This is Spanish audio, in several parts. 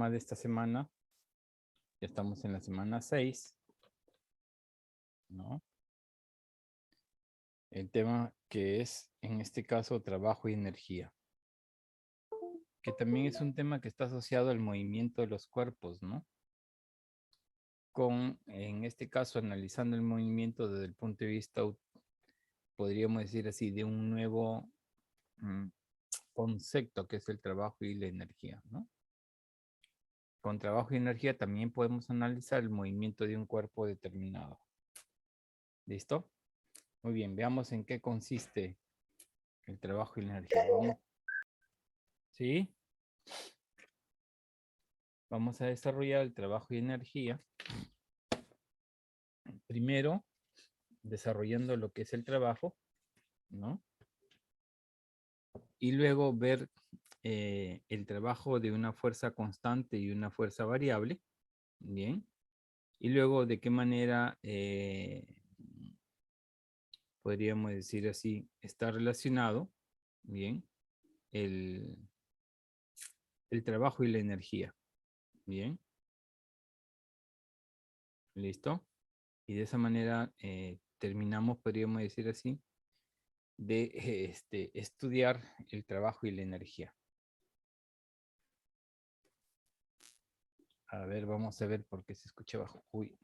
tema de esta semana, ya estamos en la semana 6, ¿no? El tema que es, en este caso, trabajo y energía, que también es un tema que está asociado al movimiento de los cuerpos, ¿no? En este caso, analizando el movimiento desde el punto de vista, podríamos decir así, de un nuevo concepto que es el trabajo y la energía, ¿no? Con trabajo y energía también podemos analizar el movimiento de un cuerpo determinado. ¿Listo? Muy bien, veamos en qué consiste el trabajo y la energía. ¿Vamos? ¿Sí? Vamos a desarrollar el trabajo y energía. Primero, desarrollando lo que es el trabajo, ¿no? Y luego ver el trabajo de una fuerza constante y una fuerza variable, ¿bien? Y luego de qué manera, podríamos decir así, está relacionado, ¿bien? El, el trabajo y la energía, ¿bien? ¿Listo? Y de esa manera terminamos, podríamos decir así, de estudiar el trabajo y la energía. A ver, vamos a ver por qué se escucha bajo. Uy.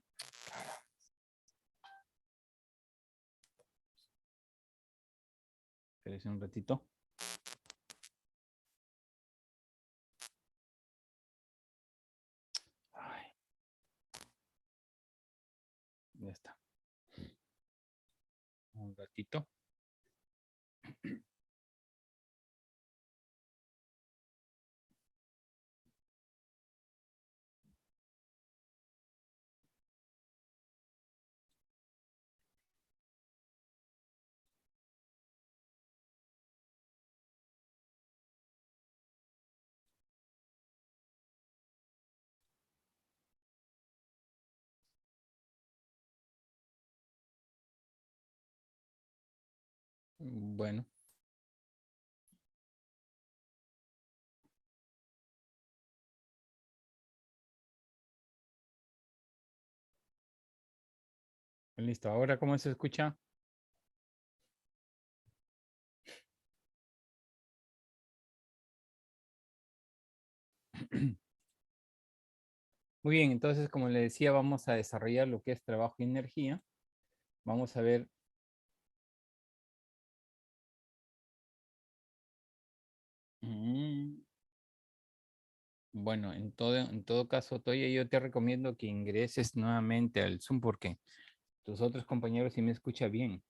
Espérense un ratito. Ay, ya está. Un ratito. Bueno, listo. Ahora, ¿cómo se escucha? Muy bien, entonces, como le decía, vamos a desarrollar lo que es trabajo y energía. Vamos a ver. Bueno, en todo caso, Toya, yo te recomiendo que ingreses nuevamente al Zoom porque tus otros compañeros sí me escuchan bien.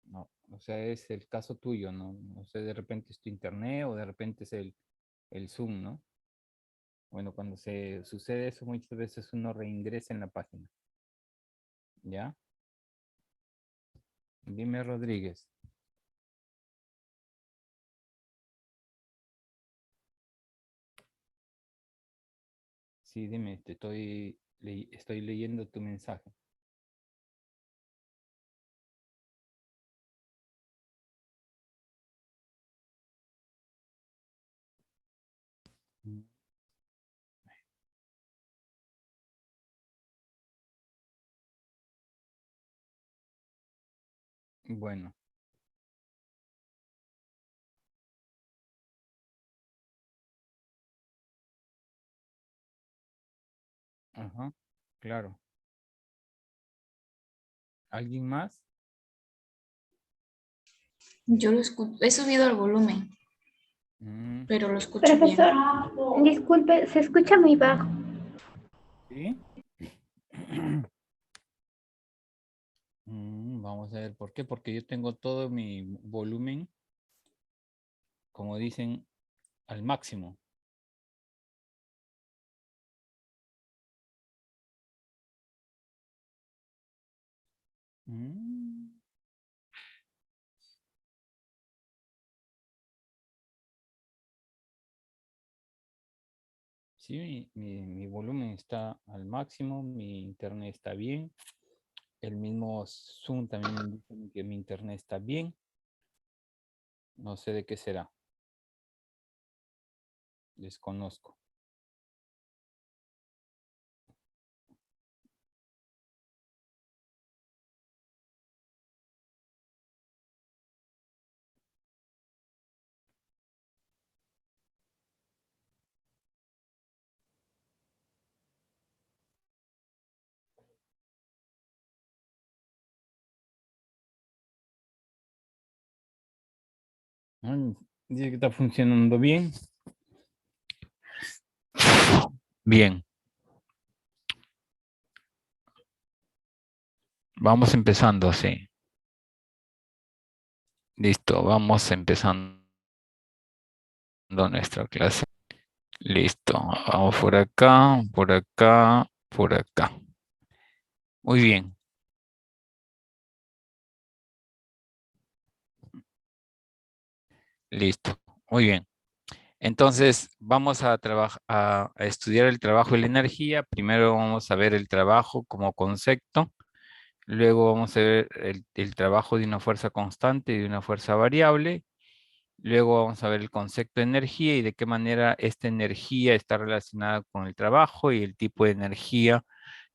No, o sea, es el caso tuyo, ¿no? O sea, de repente es tu internet o de repente es el Zoom, ¿no? Bueno, cuando se sucede eso, muchas veces uno reingresa en la página. ¿Ya? Dime, Rodríguez. Sí, dime, estoy leyendo tu mensaje. Mm. Bueno, ajá, claro. ¿Alguien más? Yo lo escucho, he subido el volumen, Mm, pero lo escucho bien. Profesor, disculpe, se escucha muy bajo. ¿sí? Vamos a ver por qué. Porque yo tengo todo mi volumen, como dicen, al máximo. Mm, sí, mi volumen está al máximo, mi internet está bien. El mismo Zoom también me indica que mi internet está bien. No sé de qué será. Desconozco. Dice que está funcionando bien. Bien. Vamos empezando, sí. Listo, vamos empezando nuestra clase. Listo, vamos por acá, por acá, por acá. Muy bien. Listo, muy bien. Entonces, vamos a estudiar el trabajo y la energía. Primero vamos a ver el trabajo como concepto. Luego vamos a ver el trabajo de una fuerza constante y de una fuerza variable. Luego vamos a ver el concepto de energía y de qué manera esta energía está relacionada con el trabajo y el tipo de energía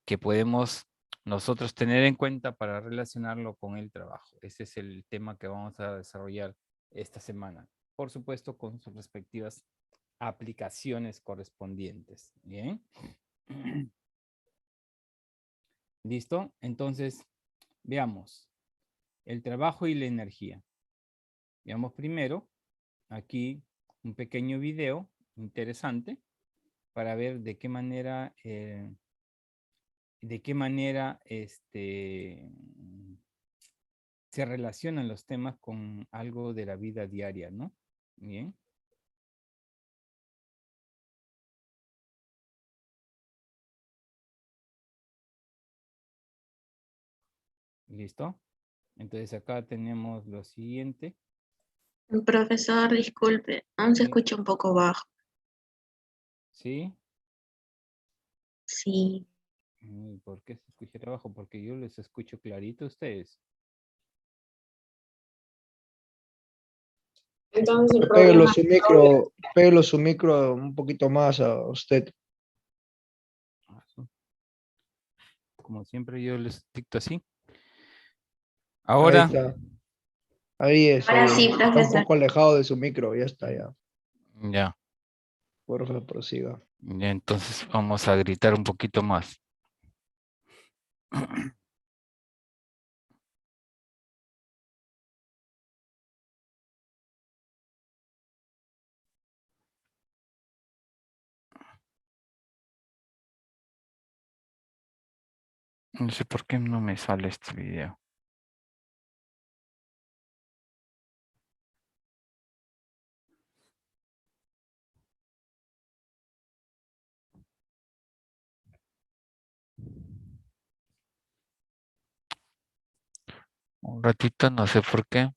que podemos nosotros tener en cuenta para relacionarlo con el trabajo. Ese es el tema que vamos a desarrollar esta semana. Por supuesto, con sus respectivas aplicaciones correspondientes. Bien. ¿Listo? Entonces, veamos el trabajo y la energía. Veamos primero aquí un pequeño video interesante para ver de qué manera se relacionan los temas con algo de la vida diaria, ¿no? Bien. ¿Listo? Entonces acá tenemos lo siguiente. Profesor, disculpe, aún se Sí. escucha un poco bajo. ¿Sí? Sí. ¿Por qué se escucha abajo? Porque yo les escucho clarito a ustedes. Entonces el Pégalo problema pégalo su micro un poquito más a usted. Como siempre yo les dicto así. Ahí Ahora, está. Ahí es. Ahora sí, Está un profesor. poco alejado de su micro. Ya está, ya. ya, Por favor, prosiga. ya, entonces vamos a gritar un poquito más. No sé por qué no me sale este video. Un ratito, no sé por qué.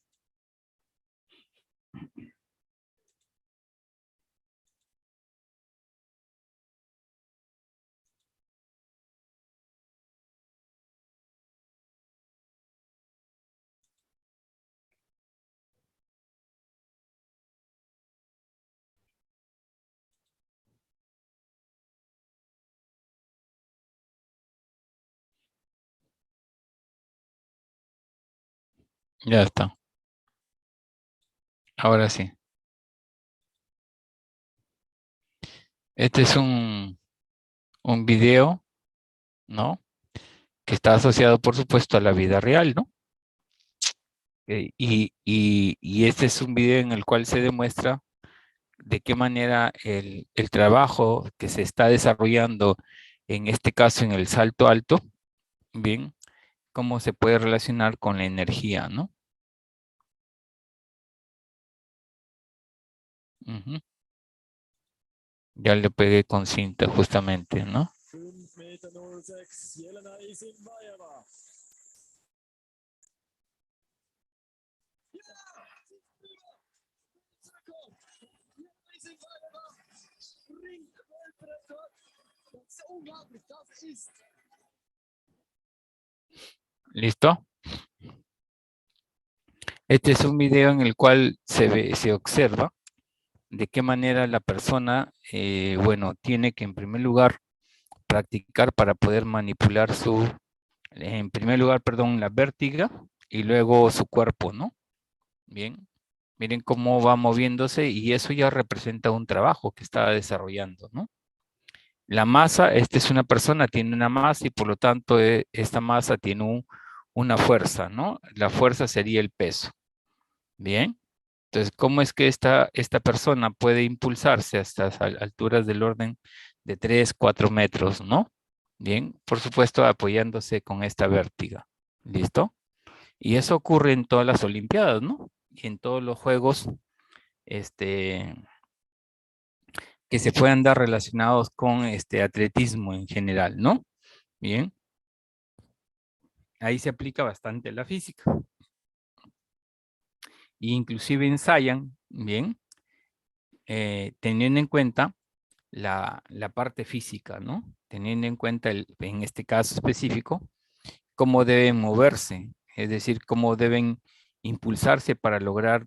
Ya está. Ahora sí. Este es un video, ¿no? Que está asociado, por supuesto, a la vida real, ¿no? Y este es un video en el cual se demuestra de qué manera el trabajo que se está desarrollando, en este caso en el salto alto, bien, cómo se puede relacionar con la energía, ¿no? Ujú. Ya le pegué con cinta justamente, ¿no? 5,06 Meter, Jelena ist im Weiher. ¿Listo? Este es un video en el cual se observa de qué manera la persona, bueno, tiene que en primer lugar practicar para poder manipular en primer lugar, perdón, la vértiga y luego su cuerpo, ¿no? Bien, miren cómo va moviéndose y eso ya representa un trabajo que está desarrollando, ¿no? La masa, esta es una persona, tiene una masa y por lo tanto esta masa tiene una fuerza, ¿no? La fuerza sería el peso. Bien. Entonces, ¿cómo es que esta persona puede impulsarse hasta alturas del orden de 3, 4 metros, ¿no? Bien, por supuesto, apoyándose con esta vértiga. ¿Listo? Y eso ocurre en todas las Olimpiadas, ¿no? Y en todos los juegos que se puedan dar relacionados con atletismo en general, ¿no? Bien. Ahí se aplica bastante la física. E inclusive ensayan, bien, teniendo en cuenta la parte física, ¿no? Teniendo en cuenta, en este caso específico, cómo deben moverse, es decir, cómo deben impulsarse para lograr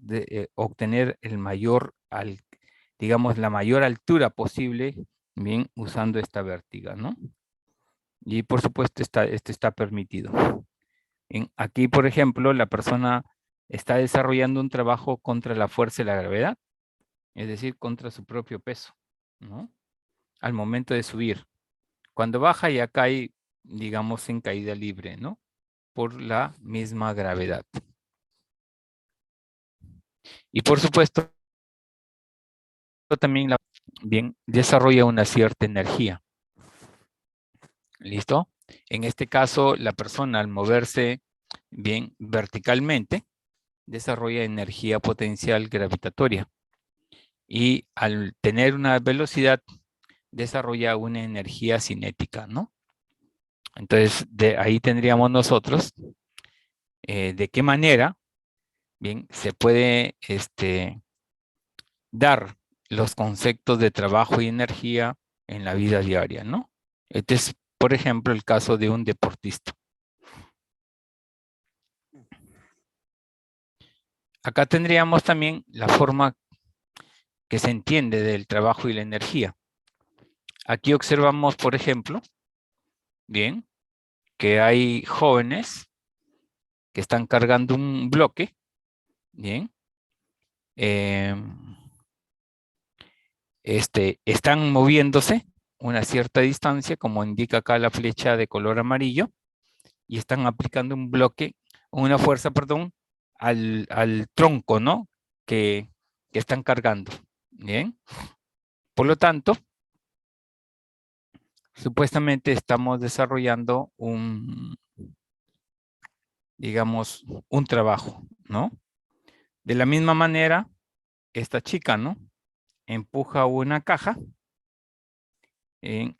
obtener digamos, la mayor altura posible, bien, usando esta vértiga, ¿no? Y por supuesto, esto está permitido. Aquí, por ejemplo, la persona está desarrollando un trabajo contra la fuerza de la gravedad, es decir, contra su propio peso, ¿no? Al momento de subir. Cuando baja ya cae, digamos, en caída libre, ¿no? Por la misma gravedad. Y por supuesto, también bien, desarrolla una cierta energía. ¿Listo? En este caso, la persona al moverse bien verticalmente, desarrolla energía potencial gravitatoria. Y al tener una velocidad, desarrolla una energía cinética, ¿no? Entonces, de ahí tendríamos nosotros de qué manera, bien, se puede dar los conceptos de trabajo y energía en la vida diaria, ¿no? Este es, por ejemplo, el caso de un deportista. Acá tendríamos también la forma que se entiende del trabajo y la energía. Aquí observamos, por ejemplo, bien, que hay jóvenes que están cargando un bloque, bien, están moviéndose una cierta distancia, como indica acá la flecha de color amarillo, y están aplicando una fuerza, perdón, al tronco, ¿no? Que están cargando, ¿bien? Por lo tanto, supuestamente estamos desarrollando digamos, un trabajo, ¿no? De la misma manera, esta chica, ¿no? Empuja una caja.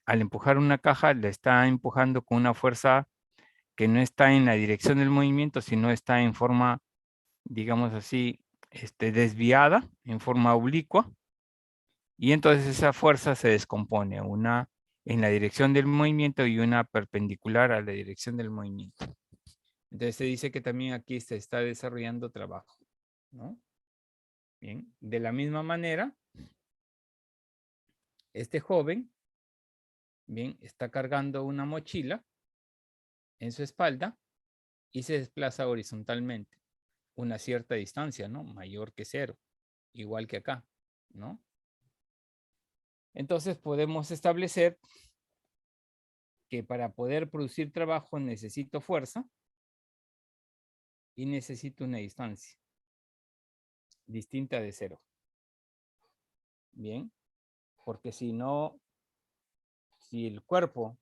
Al empujar una caja, le está empujando con una fuerza que no está en la dirección del movimiento, sino está en forma, digamos así, desviada, en forma oblicua. Y entonces esa fuerza se descompone, una en la dirección del movimiento y una perpendicular a la dirección del movimiento. Entonces se dice que también aquí se está desarrollando trabajo, ¿no? Bien, de la misma manera, este joven, bien, está cargando una mochila en su espalda y se desplaza horizontalmente una cierta distancia, ¿no? Mayor que 0, igual que acá, ¿no? Entonces podemos establecer que para poder producir trabajo necesito fuerza y necesito una distancia distinta de 0. Bien, porque si no, si el cuerpo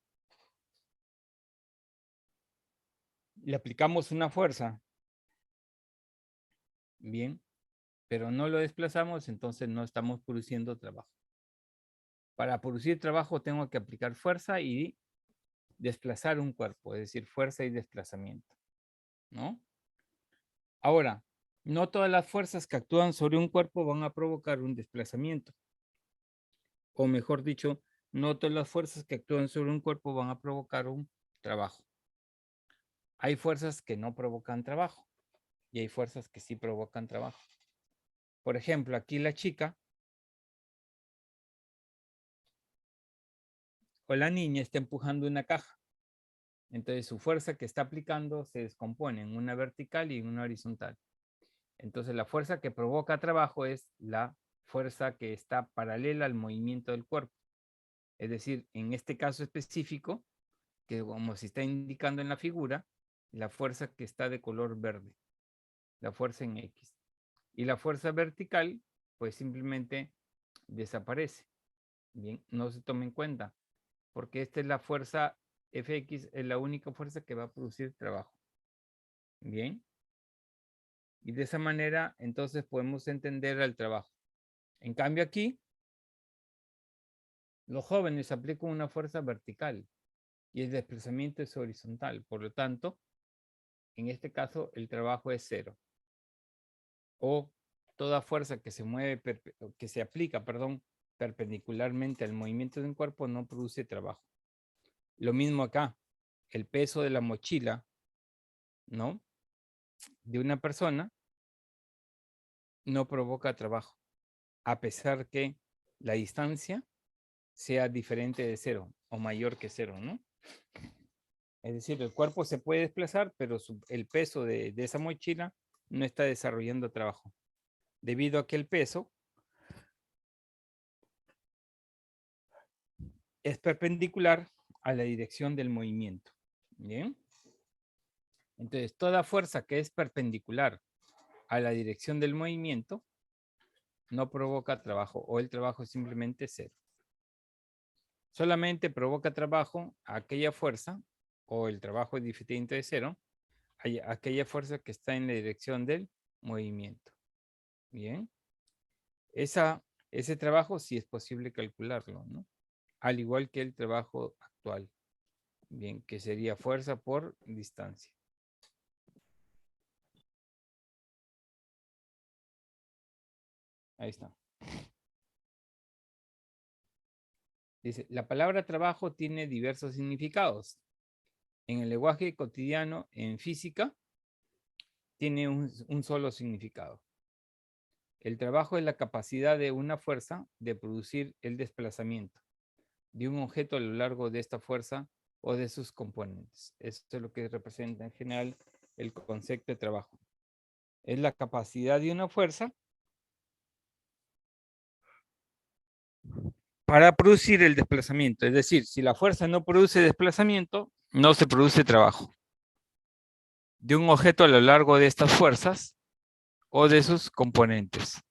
le aplicamos una fuerza, bien, pero no lo desplazamos, entonces no estamos produciendo trabajo. Para producir trabajo tengo que aplicar fuerza y desplazar un cuerpo, es decir, fuerza y desplazamiento, ¿no? Ahora, no todas las fuerzas que actúan sobre un cuerpo van a provocar un desplazamiento. O mejor dicho, no todas las fuerzas que actúan sobre un cuerpo van a provocar un trabajo. Hay fuerzas que no provocan trabajo y hay fuerzas que sí provocan trabajo. Por ejemplo, aquí la chica o la niña está empujando una caja. Entonces su fuerza que está aplicando se descompone en una vertical y en una horizontal. Entonces la fuerza que provoca trabajo es la fuerza que está paralela al movimiento del cuerpo. Es decir, en este caso específico, que como se está indicando en la figura, la fuerza que está de color verde, la fuerza en X. Y la fuerza vertical, pues simplemente desaparece. Bien, no se toma en cuenta, porque esta es la fuerza Fx, es la única fuerza que va a producir trabajo. Bien. Y de esa manera, entonces podemos entender el trabajo. En cambio aquí, los jóvenes aplican una fuerza vertical y el desplazamiento es horizontal. Por lo tanto, en este caso, el trabajo es cero. O toda fuerza que se mueve, que se aplica, perdón, perpendicularmente al movimiento de un cuerpo no produce trabajo. Lo mismo acá, el peso de la mochila, ¿no? De una persona no provoca trabajo, a pesar que la distancia sea diferente de cero o mayor que cero, ¿no? Es decir, el cuerpo se puede desplazar, pero el peso de esa mochila no está desarrollando trabajo, debido a que el peso es perpendicular a la dirección del movimiento. ¿Bien? Entonces, toda fuerza que es perpendicular a la dirección del movimiento no provoca trabajo, o el trabajo es simplemente cero. Solamente provoca trabajo aquella fuerza, o el trabajo es diferente de cero, aquella fuerza que está en la dirección del movimiento. Bien. Ese trabajo sí es posible calcularlo, ¿no? Al igual que el trabajo actual. Bien, que sería fuerza por distancia. Ahí está. Dice, la palabra trabajo tiene diversos significados. En el lenguaje cotidiano, en física, tiene un solo significado. El trabajo es la capacidad de una fuerza de producir el desplazamiento de un objeto a lo largo de esta fuerza o de sus componentes. Esto es lo que representa en general el concepto de trabajo. Es la capacidad de una fuerza para producir el desplazamiento. Es decir, si la fuerza no produce desplazamiento, no se produce trabajo de un objeto a lo largo de estas fuerzas o de sus componentes.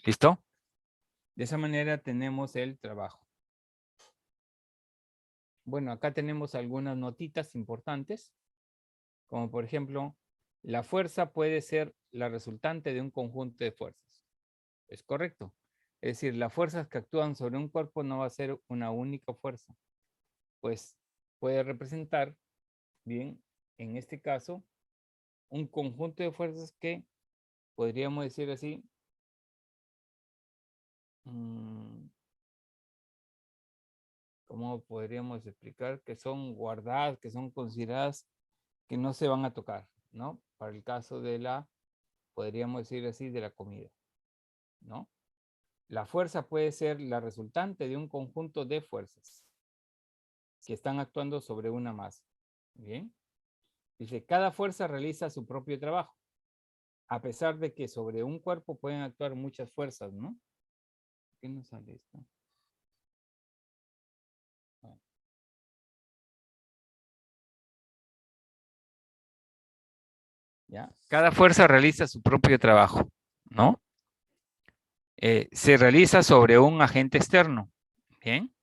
¿Listo? De esa manera tenemos el trabajo. Bueno, acá tenemos algunas notitas importantes, como por ejemplo, la fuerza puede ser la resultante de un conjunto de fuerzas. ¿Es correcto? Es decir, las fuerzas que actúan sobre un cuerpo no va a ser una única fuerza, pues puede representar, bien, en este caso, un conjunto de fuerzas que podríamos decir así, ¿cómo podríamos explicar? Que son guardadas, que son consideradas, que no se van a tocar, ¿no? Para el caso de la, podríamos decir así, de la comida, ¿no? La fuerza puede ser la resultante de un conjunto de fuerzas que están actuando sobre una masa. Bien. Dice, cada fuerza realiza su propio trabajo, a pesar de que sobre un cuerpo pueden actuar muchas fuerzas, ¿no? ¿Qué nos sale esto? ¿Ya? Cada fuerza realiza su propio trabajo, ¿no? Se realiza sobre un agente externo. Bien.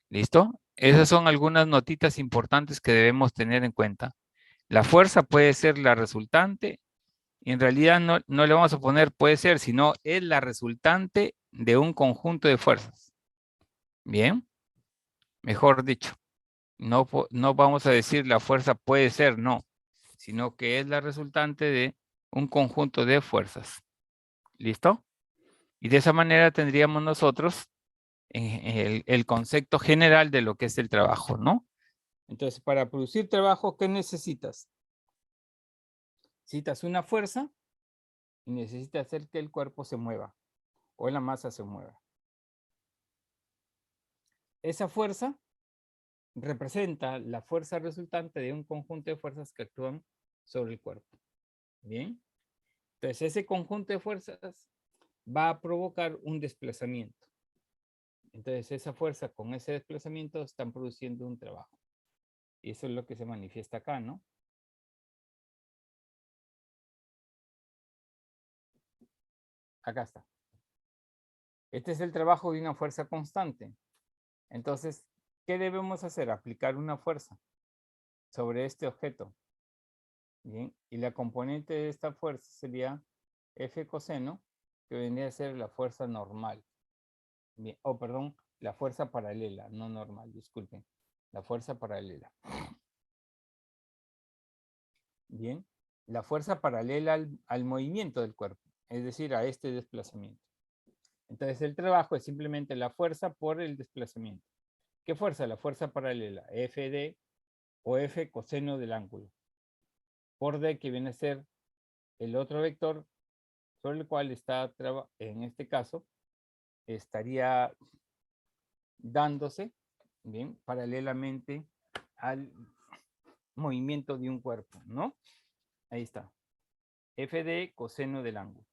¿Listo? Esas son algunas notitas importantes que debemos tener en cuenta. La fuerza puede ser la resultante, y en realidad no le vamos a poner puede ser, sino es la resultante de un conjunto de fuerzas. Bien, mejor dicho, no vamos a decir la fuerza puede ser, no, sino que es la resultante de un conjunto de fuerzas. ¿Listo? Y de esa manera tendríamos nosotros el concepto general de lo que es el trabajo, ¿no? Entonces, para producir trabajo, ¿qué necesitas? Necesitas una fuerza y necesitas hacer que el cuerpo se mueva. o la masa se mueva. Esa fuerza representa la fuerza resultante de un conjunto de fuerzas que actúan sobre el cuerpo. Bien. Entonces, ese conjunto de fuerzas va a provocar un desplazamiento. Entonces, esa fuerza con ese desplazamiento están produciendo un trabajo. Y eso es lo que se manifiesta acá, ¿no? Acá está. Este es el trabajo de una fuerza constante. Entonces, ¿qué debemos hacer? Aplicar una fuerza sobre este objeto. Bien, y la componente de esta fuerza sería F coseno, que vendría a ser la fuerza normal. Bien, perdón, la fuerza paralela, no normal, disculpen. La fuerza paralela. Bien, la fuerza paralela al movimiento del cuerpo, es decir, a este desplazamiento. Entonces, el trabajo es simplemente la fuerza por el desplazamiento. ¿Qué fuerza? La fuerza paralela, FD o F coseno del ángulo. Por D, que viene a ser el otro vector sobre el cual está, en este caso, estaría dándose, bien, paralelamente al movimiento de un cuerpo, ¿no? Ahí está. FD coseno del ángulo.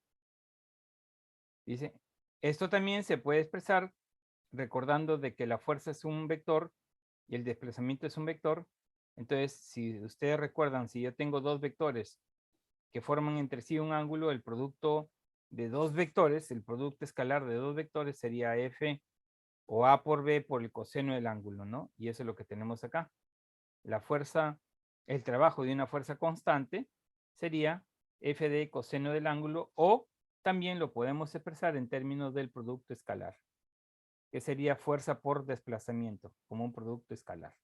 Dice, esto también se puede expresar recordando de que la fuerza es un vector y el desplazamiento es un vector. Entonces, si ustedes recuerdan, si yo tengo dos vectores que forman entre sí un ángulo, el producto de dos vectores, el producto escalar de dos vectores sería F o A por B por el coseno del ángulo, ¿no? Y eso es lo que tenemos acá. La fuerza, el trabajo de una fuerza constante sería F de coseno del ángulo, o también lo podemos expresar en términos del producto escalar, que sería fuerza por desplazamiento, como un producto escalar.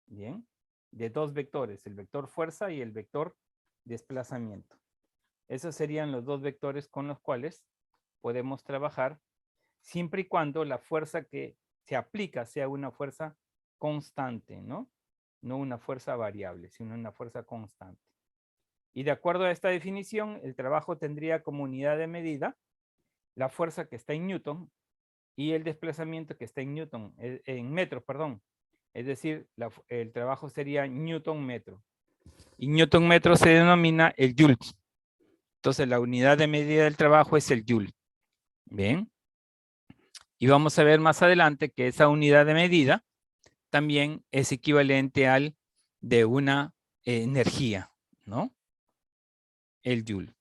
Bien, de dos vectores, el vector fuerza y el vector desplazamiento. Esos serían los dos vectores con los cuales podemos trabajar, siempre y cuando la fuerza que se aplica sea una fuerza constante, ¿no? No una fuerza variable, sino una fuerza constante. Y de acuerdo a esta definición, el trabajo tendría como unidad de medida la fuerza que está en Newton y el desplazamiento que está en Newton, en metros, perdón. Es decir, el trabajo sería Newton metro. Y Newton metro se denomina el Joule. Entonces, la unidad de medida del trabajo es el Joule. Bien. Y vamos a ver más adelante que esa unidad de medida también es equivalente al de una energía, ¿no? El Joule.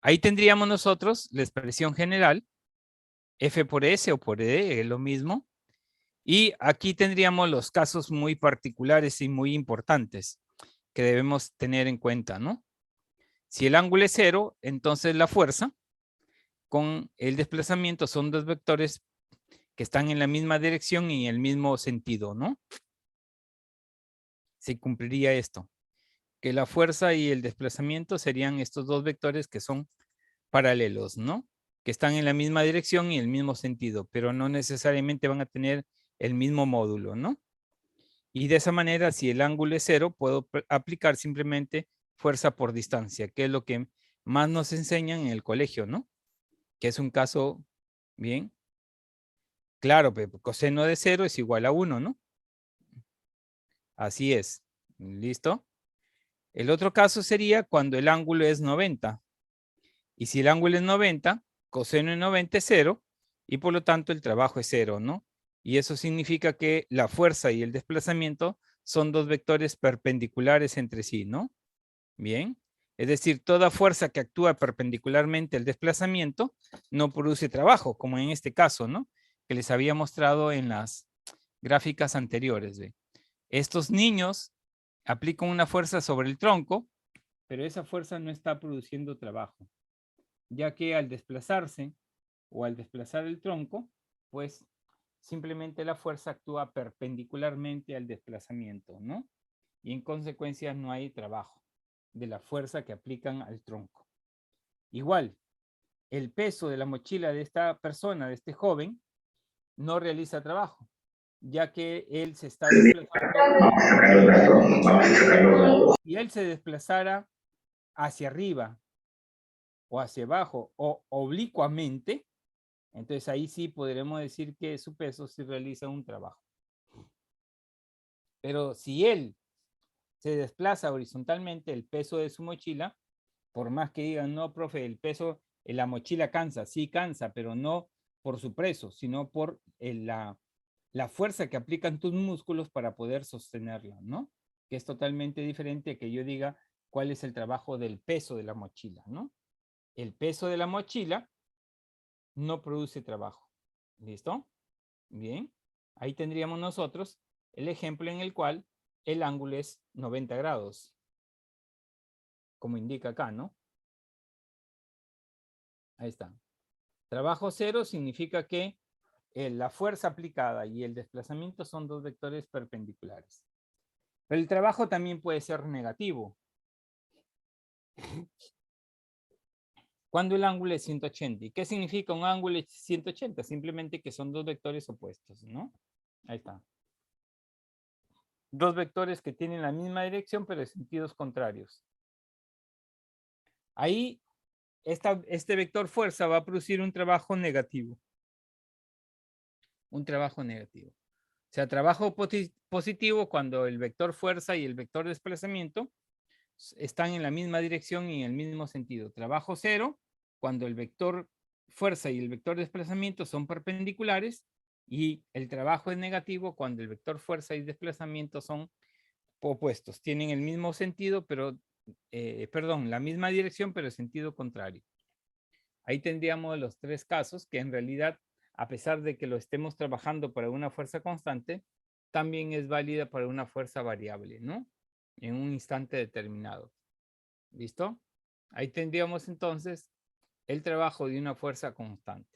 Ahí tendríamos nosotros la expresión general, F por S o por E, es lo mismo. Y aquí tendríamos los casos muy particulares y muy importantes que debemos tener en cuenta, ¿no? Si el ángulo es 0, entonces la fuerza con el desplazamiento son dos vectores que están en la misma dirección y en el mismo sentido, ¿no? Se cumpliría esto, que la fuerza y el desplazamiento serían estos dos vectores que son paralelos, ¿no? Que están en la misma dirección y el mismo sentido, pero no necesariamente van a tener el mismo módulo, ¿no? Y de esa manera, si el ángulo es 0, puedo aplicar simplemente fuerza por distancia, que es lo que más nos enseñan en el colegio, ¿no? Que es un caso, bien, claro, coseno de 0 es igual a 1, ¿no? Así es. ¿Listo? El otro caso sería cuando el ángulo es 90. Y si el ángulo es 90, coseno de 90 es 0, y por lo tanto el trabajo es 0, ¿no? Y eso significa que la fuerza y el desplazamiento son dos vectores perpendiculares entre sí, ¿no? Bien. Es decir, toda fuerza que actúa perpendicularmente al desplazamiento no produce trabajo, como en este caso, ¿no? Que les había mostrado en las gráficas anteriores. ¿Ve? Estos niños aplican una fuerza sobre el tronco, pero esa fuerza no está produciendo trabajo, ya que al desplazarse o al desplazar el tronco, pues simplemente la fuerza actúa perpendicularmente al desplazamiento, ¿no? Y en consecuencia no hay trabajo de la fuerza que aplican al tronco. Igual, el peso de la mochila de esta persona, de este joven, no realiza trabajo, ya que él se está desplazando. Si él se desplazara hacia arriba o hacia abajo o oblicuamente, entonces ahí sí podremos decir que su peso sí realiza un trabajo. Pero si él se desplaza horizontalmente, el peso de su mochila, por más que digan, no, profe, el peso en la mochila cansa, sí cansa, pero no por su peso, sino por la fuerza que aplican tus músculos para poder sostenerla, ¿no? Que es totalmente diferente a que yo diga cuál es el trabajo del peso de la mochila, ¿no? El peso de la mochila no produce trabajo. ¿Listo? Bien. Ahí tendríamos nosotros el ejemplo en el cual el ángulo es 90 grados. Como indica acá, ¿no? Ahí está. Trabajo cero significa que la fuerza aplicada y el desplazamiento son dos vectores perpendiculares. Pero el trabajo también puede ser negativo. Cuando el ángulo es 180. ¿Y qué significa un ángulo de 180? Simplemente que son dos vectores opuestos, ¿no? Ahí está. Dos vectores que tienen la misma dirección, pero en sentidos contrarios. Ahí, este vector fuerza va a producir un trabajo negativo. Un trabajo negativo. O sea, trabajo positivo cuando el vector fuerza y el vector desplazamiento están en la misma dirección y en el mismo sentido. Trabajo cero cuando el vector fuerza y el vector desplazamiento son perpendiculares, y el trabajo es negativo cuando el vector fuerza y desplazamiento son opuestos. Tienen el mismo sentido, pero, perdón, la misma dirección, pero en sentido contrario. Ahí tendríamos los tres casos que en realidad, a pesar de que lo estemos trabajando para una fuerza constante, también es válida para una fuerza variable, ¿no? En un instante determinado. ¿Listo? Ahí tendríamos entonces el trabajo de una fuerza constante.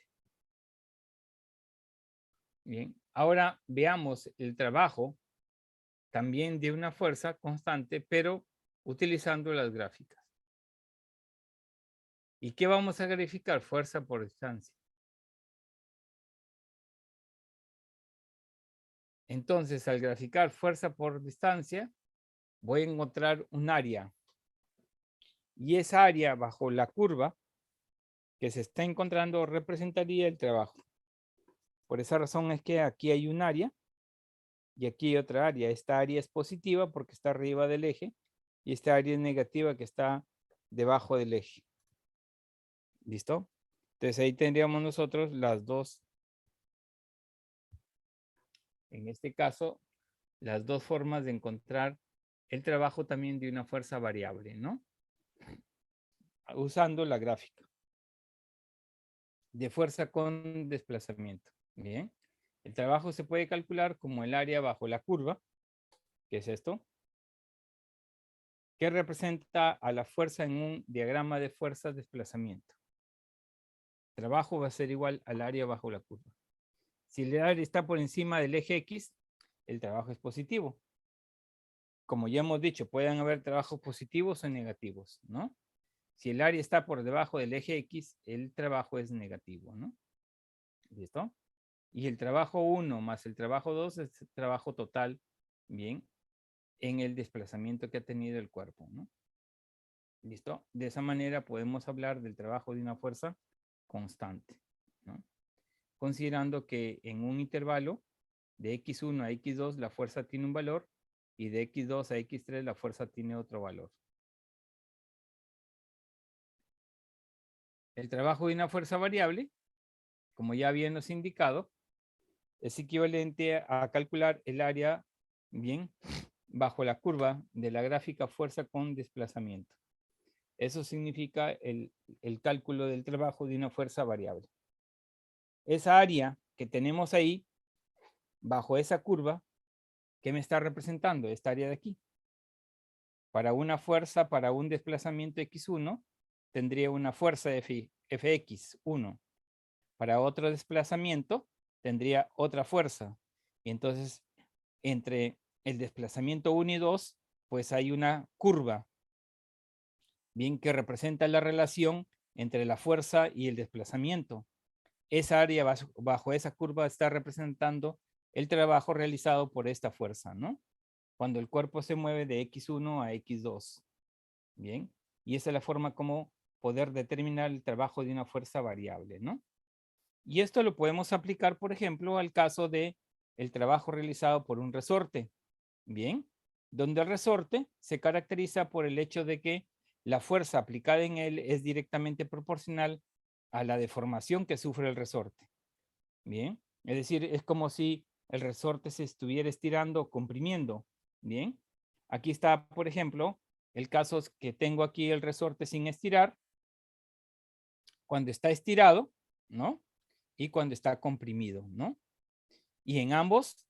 Bien, ahora veamos el trabajo también de una fuerza constante, pero utilizando las gráficas. ¿Y qué vamos a graficar? Fuerza por distancia. Entonces, al graficar fuerza por distancia, voy a encontrar un área. Y esa área bajo la curva que se está encontrando representaría el trabajo. Por esa razón es que aquí hay un área y aquí hay otra área. Esta área es positiva porque está arriba del eje y esta área es negativa que está debajo del eje. ¿Listo? Entonces ahí tendríamos nosotros las dos, en este caso, las dos formas de encontrar el trabajo también de una fuerza variable, ¿no? Usando la gráfica de fuerza con desplazamiento. Bien. El trabajo se puede calcular como el área bajo la curva, que es esto, que representa a la fuerza en un diagrama de fuerza-desplazamiento. Trabajo va a ser igual al área bajo la curva. Si el área está por encima del eje X, el trabajo es positivo. Como ya hemos dicho, pueden haber trabajos positivos o negativos, ¿no? Si el área está por debajo del eje X, el trabajo es negativo, ¿no? ¿Listo? Y el trabajo 1 más el trabajo 2 es el trabajo total, bien, en el desplazamiento que ha tenido el cuerpo, ¿no? ¿Listo? De esa manera podemos hablar del trabajo de una fuerza constante, ¿no? Considerando que en un intervalo de X1 a X2 la fuerza tiene un valor y de X2 a X3 la fuerza tiene otro valor. El trabajo de una fuerza variable, como ya habíamos indicado, es equivalente a calcular el área, bien, bajo la curva de la gráfica fuerza con desplazamiento. Eso significa el cálculo del trabajo de una fuerza variable. Esa área que tenemos ahí, bajo esa curva, ¿qué me está representando? Esta área de aquí. Para una fuerza, para un desplazamiento X1, tendría una fuerza Fx1. Para otro desplazamiento, tendría otra fuerza. Y entonces, entre el desplazamiento 1 y 2, pues hay una curva, bien, que representa la relación entre la fuerza y el desplazamiento. Esa área bajo esa curva está representando el trabajo realizado por esta fuerza, ¿no? Cuando el cuerpo se mueve de X1 a X2. Bien, y esa es la forma como poder determinar el trabajo de una fuerza variable, ¿no? Y esto lo podemos aplicar, por ejemplo, al caso de el trabajo realizado por un resorte. Bien, donde el resorte se caracteriza por el hecho de que la fuerza aplicada en él es directamente proporcional a la deformación que sufre el resorte. Bien, es decir, es como si el resorte se estuviera estirando o comprimiendo. Bien, aquí está, por ejemplo, el caso es que tengo aquí el resorte sin estirar, cuando está estirado, ¿no? Y cuando está comprimido, ¿no? Y en ambos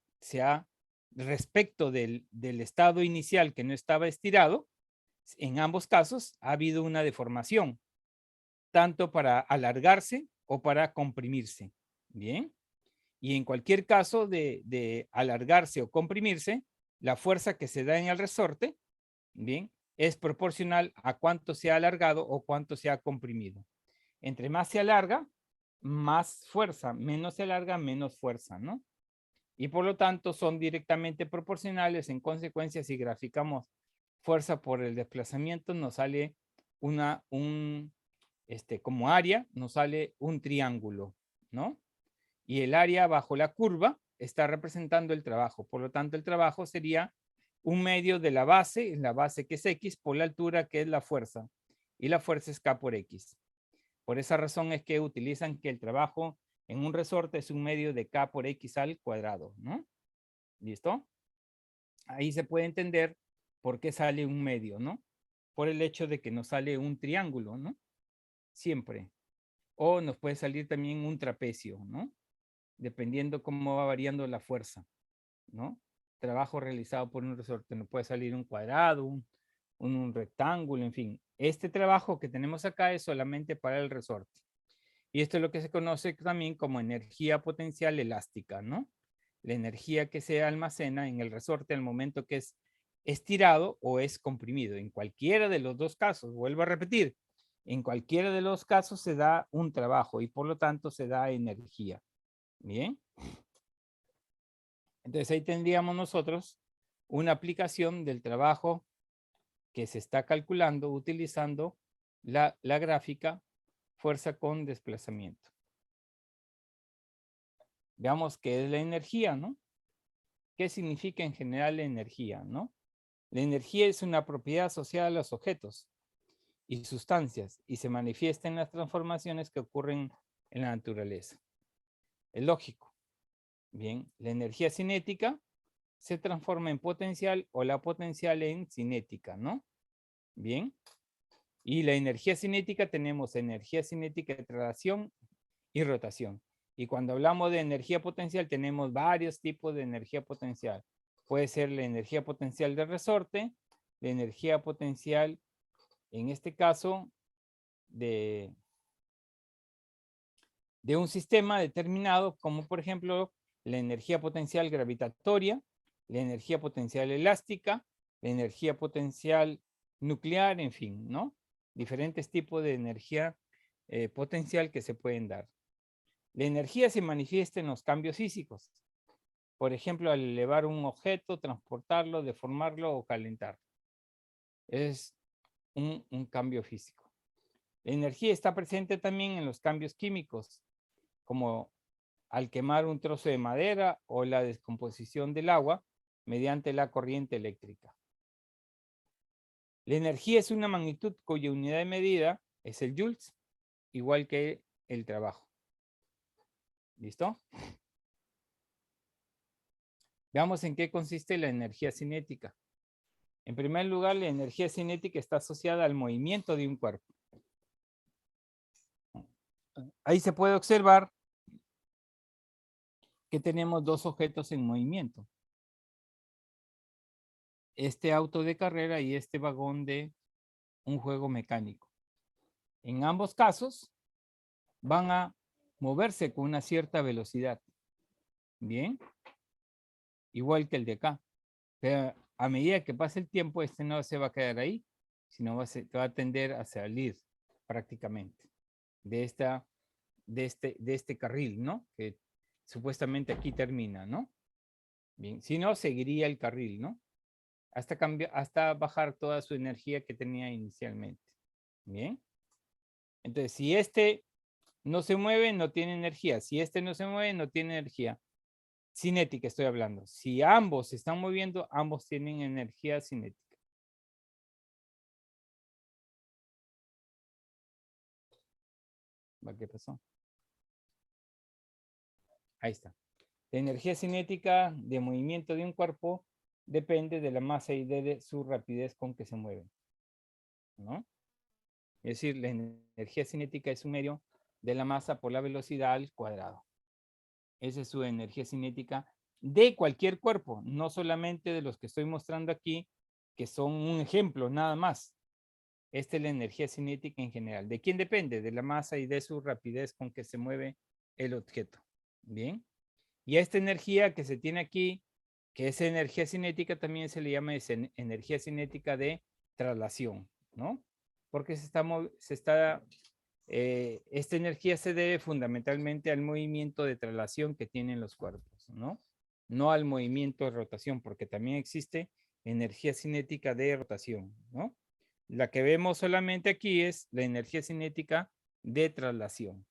respecto del estado inicial que no estaba estirado, en ambos casos ha habido una deformación, tanto para alargarse o para comprimirse. Bien. Y en cualquier caso de alargarse o comprimirse, la fuerza que se da en el resorte, bien, es proporcional a cuánto se ha alargado o cuánto se ha comprimido. Entre más se alarga, más fuerza, menos se alarga, menos fuerza, ¿no? Y por lo tanto son directamente proporcionales. En consecuencia, si graficamos fuerza por el desplazamiento, nos sale como área, nos sale un triángulo, ¿no? Y el área bajo la curva está representando el trabajo. Por lo tanto, el trabajo sería un medio de la base que es X, por la altura que es la fuerza. Y la fuerza es K por X. Por esa razón es que utilizan que el trabajo en un resorte es un medio de K por X al cuadrado, ¿no? ¿Listo? Ahí se puede entender por qué sale un medio, ¿no? Por el hecho de que nos sale un triángulo, ¿no? Siempre. O nos puede salir también un trapecio, ¿no? Dependiendo cómo va variando la fuerza, ¿no? Trabajo realizado por un resorte, nos puede salir un cuadrado, un rectángulo, en fin. Este trabajo que tenemos acá es solamente para el resorte. Y esto es lo que se conoce también como energía potencial elástica, ¿no? La energía que se almacena en el resorte al momento que es estirado o es comprimido. En cualquiera de los dos casos, vuelvo a repetir, en cualquiera de los casos se da un trabajo y por lo tanto se da energía. Bien. Entonces ahí tendríamos nosotros una aplicación del trabajo que se está calculando utilizando la gráfica fuerza con desplazamiento. Veamos qué es la energía, ¿no? ¿Qué significa en general la energía, no? La energía es una propiedad asociada a los objetos y sustancias y se manifiesta en las transformaciones que ocurren en la naturaleza. Es lógico. Bien, la energía cinética se transforma en potencial o la potencial en cinética, ¿no? Bien. Y la energía cinética tenemos energía cinética de traslación y rotación. Y cuando hablamos de energía potencial tenemos varios tipos de energía potencial. Puede ser la energía potencial de resorte, la energía potencial, en este caso, de un sistema determinado, como por ejemplo la energía potencial gravitatoria, la energía potencial elástica, la energía potencial nuclear, en fin, ¿no? Diferentes tipos de energía potencial que se pueden dar. La energía se manifiesta en los cambios físicos. Por ejemplo, al elevar un objeto, transportarlo, deformarlo o calentarlo. Es un cambio físico. La energía está presente también en los cambios químicos, como al quemar un trozo de madera o la descomposición del agua mediante la corriente eléctrica. La energía es una magnitud cuya unidad de medida es el joules, igual que el trabajo. ¿Listo? Veamos en qué consiste la energía cinética. En primer lugar, la energía cinética está asociada al movimiento de un cuerpo. Ahí se puede observar que tenemos dos objetos en movimiento. Este auto de carrera y este vagón de un juego mecánico. En ambos casos van a moverse con una cierta velocidad. Bien. Igual que el de acá. Pero a medida que pase el tiempo, este no se va a quedar ahí, sino va a tender a salir prácticamente de este carril, ¿no? Que supuestamente aquí termina, ¿no? Bien, si no, seguiría el carril, ¿no? Hasta bajar toda su energía que tenía inicialmente. Bien. Entonces, si este no se mueve, no tiene energía. Si este no se mueve, no tiene energía. Cinética estoy hablando. Si ambos se están moviendo, ambos tienen energía cinética. ¿Qué pasó? Ahí está. La energía cinética de movimiento de un cuerpo depende de la masa y de su rapidez con que se mueven, ¿no? Es decir, la energía cinética es un medio de la masa por la velocidad al cuadrado. Esa es su energía cinética de cualquier cuerpo, no solamente de los que estoy mostrando aquí, que son un ejemplo nada más. Esta es la energía cinética en general. ¿De quién depende? De la masa y de su rapidez con que se mueve el objeto. Bien. Y a esta energía que se tiene aquí, que es energía cinética, también se le llama energía cinética de traslación, ¿no? Porque esta energía se debe fundamentalmente al movimiento de traslación que tienen los cuerpos, ¿no? No al movimiento de rotación, porque también existe energía cinética de rotación, ¿no? La que vemos solamente aquí es la energía cinética de traslación,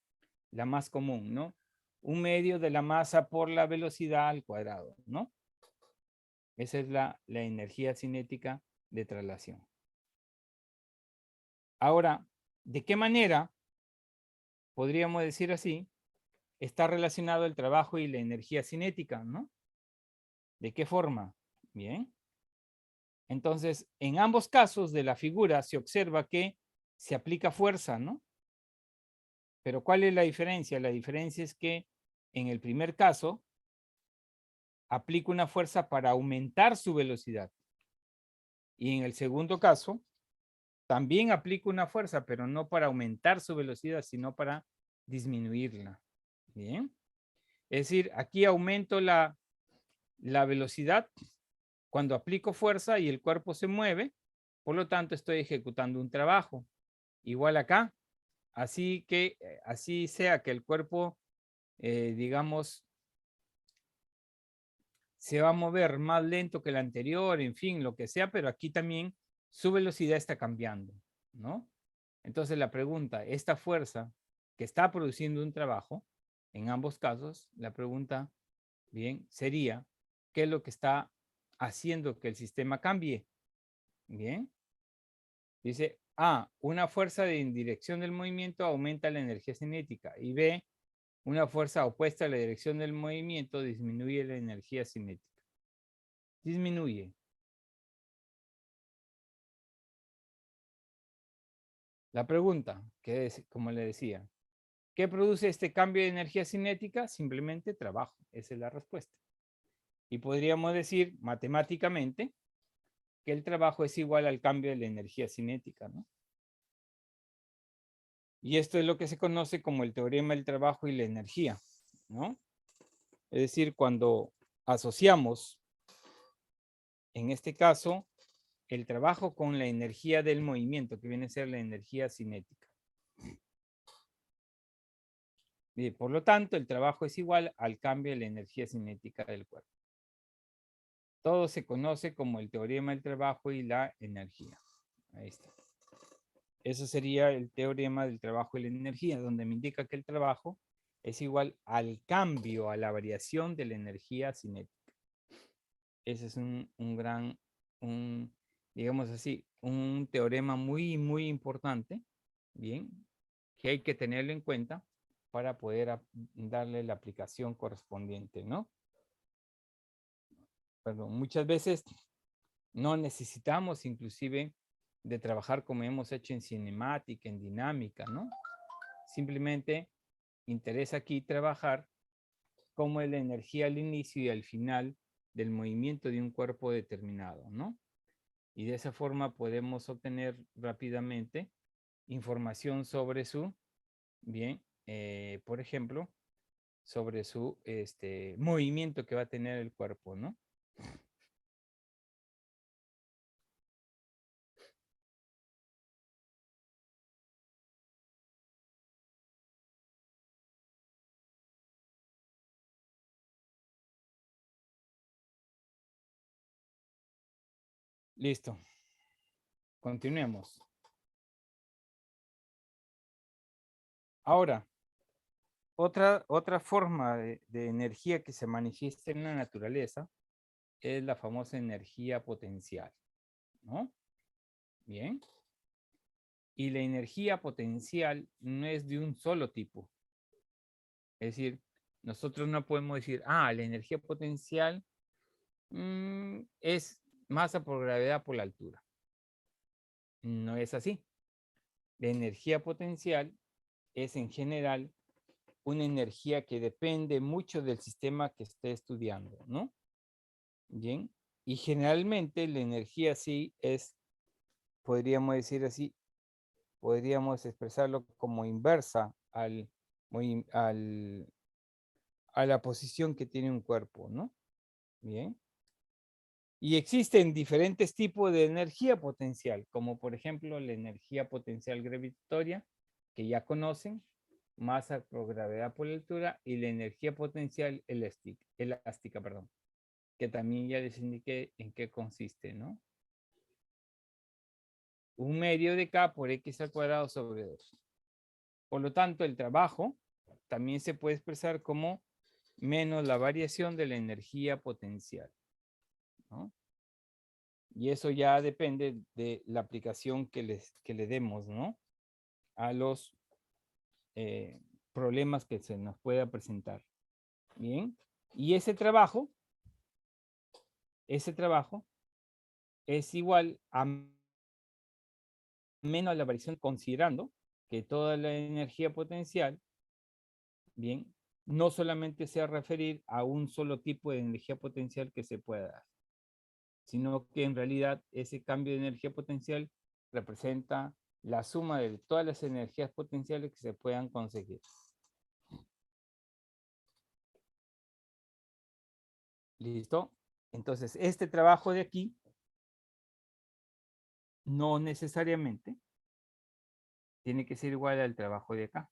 la más común, ¿no? Un medio de la masa por la velocidad al cuadrado, ¿no? Esa es la energía cinética de traslación. Ahora, ¿de qué manera, podríamos decir así, está relacionado el trabajo y la energía cinética, ¿no? ¿De qué forma? Bien. Entonces, en ambos casos de la figura se observa que se aplica fuerza, ¿no? Pero ¿cuál es la diferencia? La diferencia es que en el primer caso aplico una fuerza para aumentar su velocidad. Y en el segundo caso, también aplico una fuerza, pero no para aumentar su velocidad, sino para disminuirla. Bien. Es decir, aquí aumento la velocidad cuando aplico fuerza y el cuerpo se mueve, por lo tanto estoy ejecutando un trabajo. Igual acá, así sea que el cuerpo, digamos, se va a mover más lento que el anterior, en fin, lo que sea, pero aquí también su velocidad está cambiando, ¿no? Entonces la pregunta, esta fuerza que está produciendo un trabajo, en ambos casos, la pregunta, bien, sería, ¿qué es lo que está haciendo que el sistema cambie? Bien. Dice, A, una fuerza de dirección del movimiento aumenta la energía cinética. Y B, una fuerza opuesta a la dirección del movimiento disminuye la energía cinética. Disminuye. La pregunta, que es, como le decía, ¿qué produce este cambio de energía cinética? Simplemente trabajo. Esa es la respuesta. Y podríamos decir matemáticamente que el trabajo es igual al cambio de la energía cinética, ¿no? Y esto es lo que se conoce como el teorema del trabajo y la energía, ¿no? Es decir, cuando asociamos, en este caso, el trabajo con la energía del movimiento, que viene a ser la energía cinética. Bien, por lo tanto, el trabajo es igual al cambio de la energía cinética del cuerpo. Todo se conoce como el teorema del trabajo y la energía. Ahí está. Eso sería el teorema del trabajo y la energía, donde me indica que el trabajo es igual al cambio, a la variación de la energía cinética. Ese es un gran, digamos así, un teorema muy, muy importante, bien, que hay que tenerlo en cuenta para poder darle la aplicación correspondiente, ¿no? Perdón, muchas veces no necesitamos inclusive de trabajar como hemos hecho en cinemática, en dinámica, ¿no? Simplemente interesa aquí trabajar cómo es la energía al inicio y al final del movimiento de un cuerpo determinado, ¿no? Y de esa forma podemos obtener rápidamente información sobre su, bien, por ejemplo, sobre su movimiento que va a tener el cuerpo, ¿no? Listo. Continuemos. Ahora, otra forma de energía que se manifiesta en la naturaleza es la famosa energía potencial, ¿no? Bien. Y la energía potencial no es de un solo tipo. Es decir, nosotros no podemos decir, la energía potencial es masa por gravedad por la altura. No es así. La energía potencial es en general una energía que depende mucho del sistema que esté estudiando, ¿no? Bien. Y generalmente la energía sí es, podríamos decir así, podríamos expresarlo como inversa a la posición que tiene un cuerpo, ¿no? Bien. Y existen diferentes tipos de energía potencial, como por ejemplo la energía potencial gravitatoria, que ya conocen, masa por gravedad por la altura, y la energía potencial elástica, que también ya les indiqué en qué consiste, ¿no? Un medio de K por X al cuadrado sobre 2. Por lo tanto, el trabajo también se puede expresar como menos la variación de la energía potencial, ¿no? Y eso ya depende de la aplicación que le demos, ¿no? A los problemas que se nos pueda presentar. Bien. Y ese trabajo es igual a menos la variación, considerando que toda la energía potencial, bien, no solamente se va a referir a un solo tipo de energía potencial que se pueda dar, sino que en realidad ese cambio de energía potencial representa la suma de todas las energías potenciales que se puedan conseguir. ¿Listo? Entonces, este trabajo de aquí no necesariamente tiene que ser igual al trabajo de acá.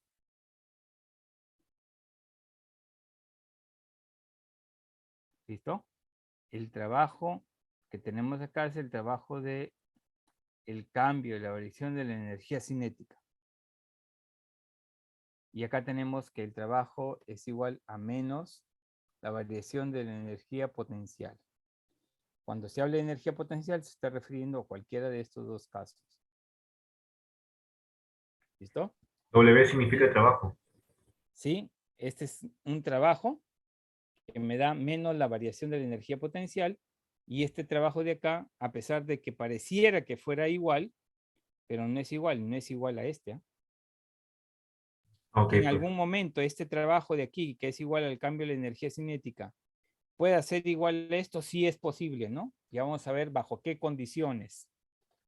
¿Listo? El trabajo que tenemos acá es el trabajo de el cambio, la variación de la energía cinética. Y acá tenemos que el trabajo es igual a menos la variación de la energía potencial. Cuando se habla de energía potencial, se está refiriendo a cualquiera de estos dos casos. ¿Listo? W significa trabajo. Sí, este es un trabajo que me da menos la variación de la energía potencial, y este trabajo de acá, a pesar de que pareciera que fuera igual, pero no es igual a este. ¿Eh? Ok, En pues. algún momento este trabajo de aquí, que es igual al cambio de la energía cinética, puede ser igual a esto, sí es posible, ¿no? Ya vamos a ver bajo qué condiciones.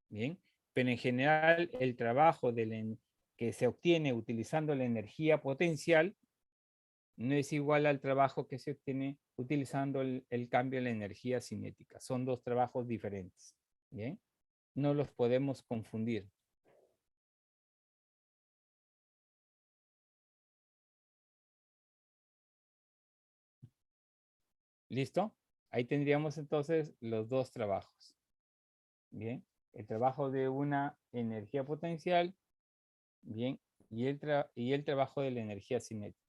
Bien, pero en general el trabajo que se obtiene utilizando la energía potencial no es igual al trabajo que se obtiene utilizando el cambio de la energía cinética. Son dos trabajos diferentes. Bien, no los podemos confundir. ¿Listo? Ahí tendríamos entonces los dos trabajos. Bien, el trabajo de una energía potencial, bien, y el trabajo de la energía cinética.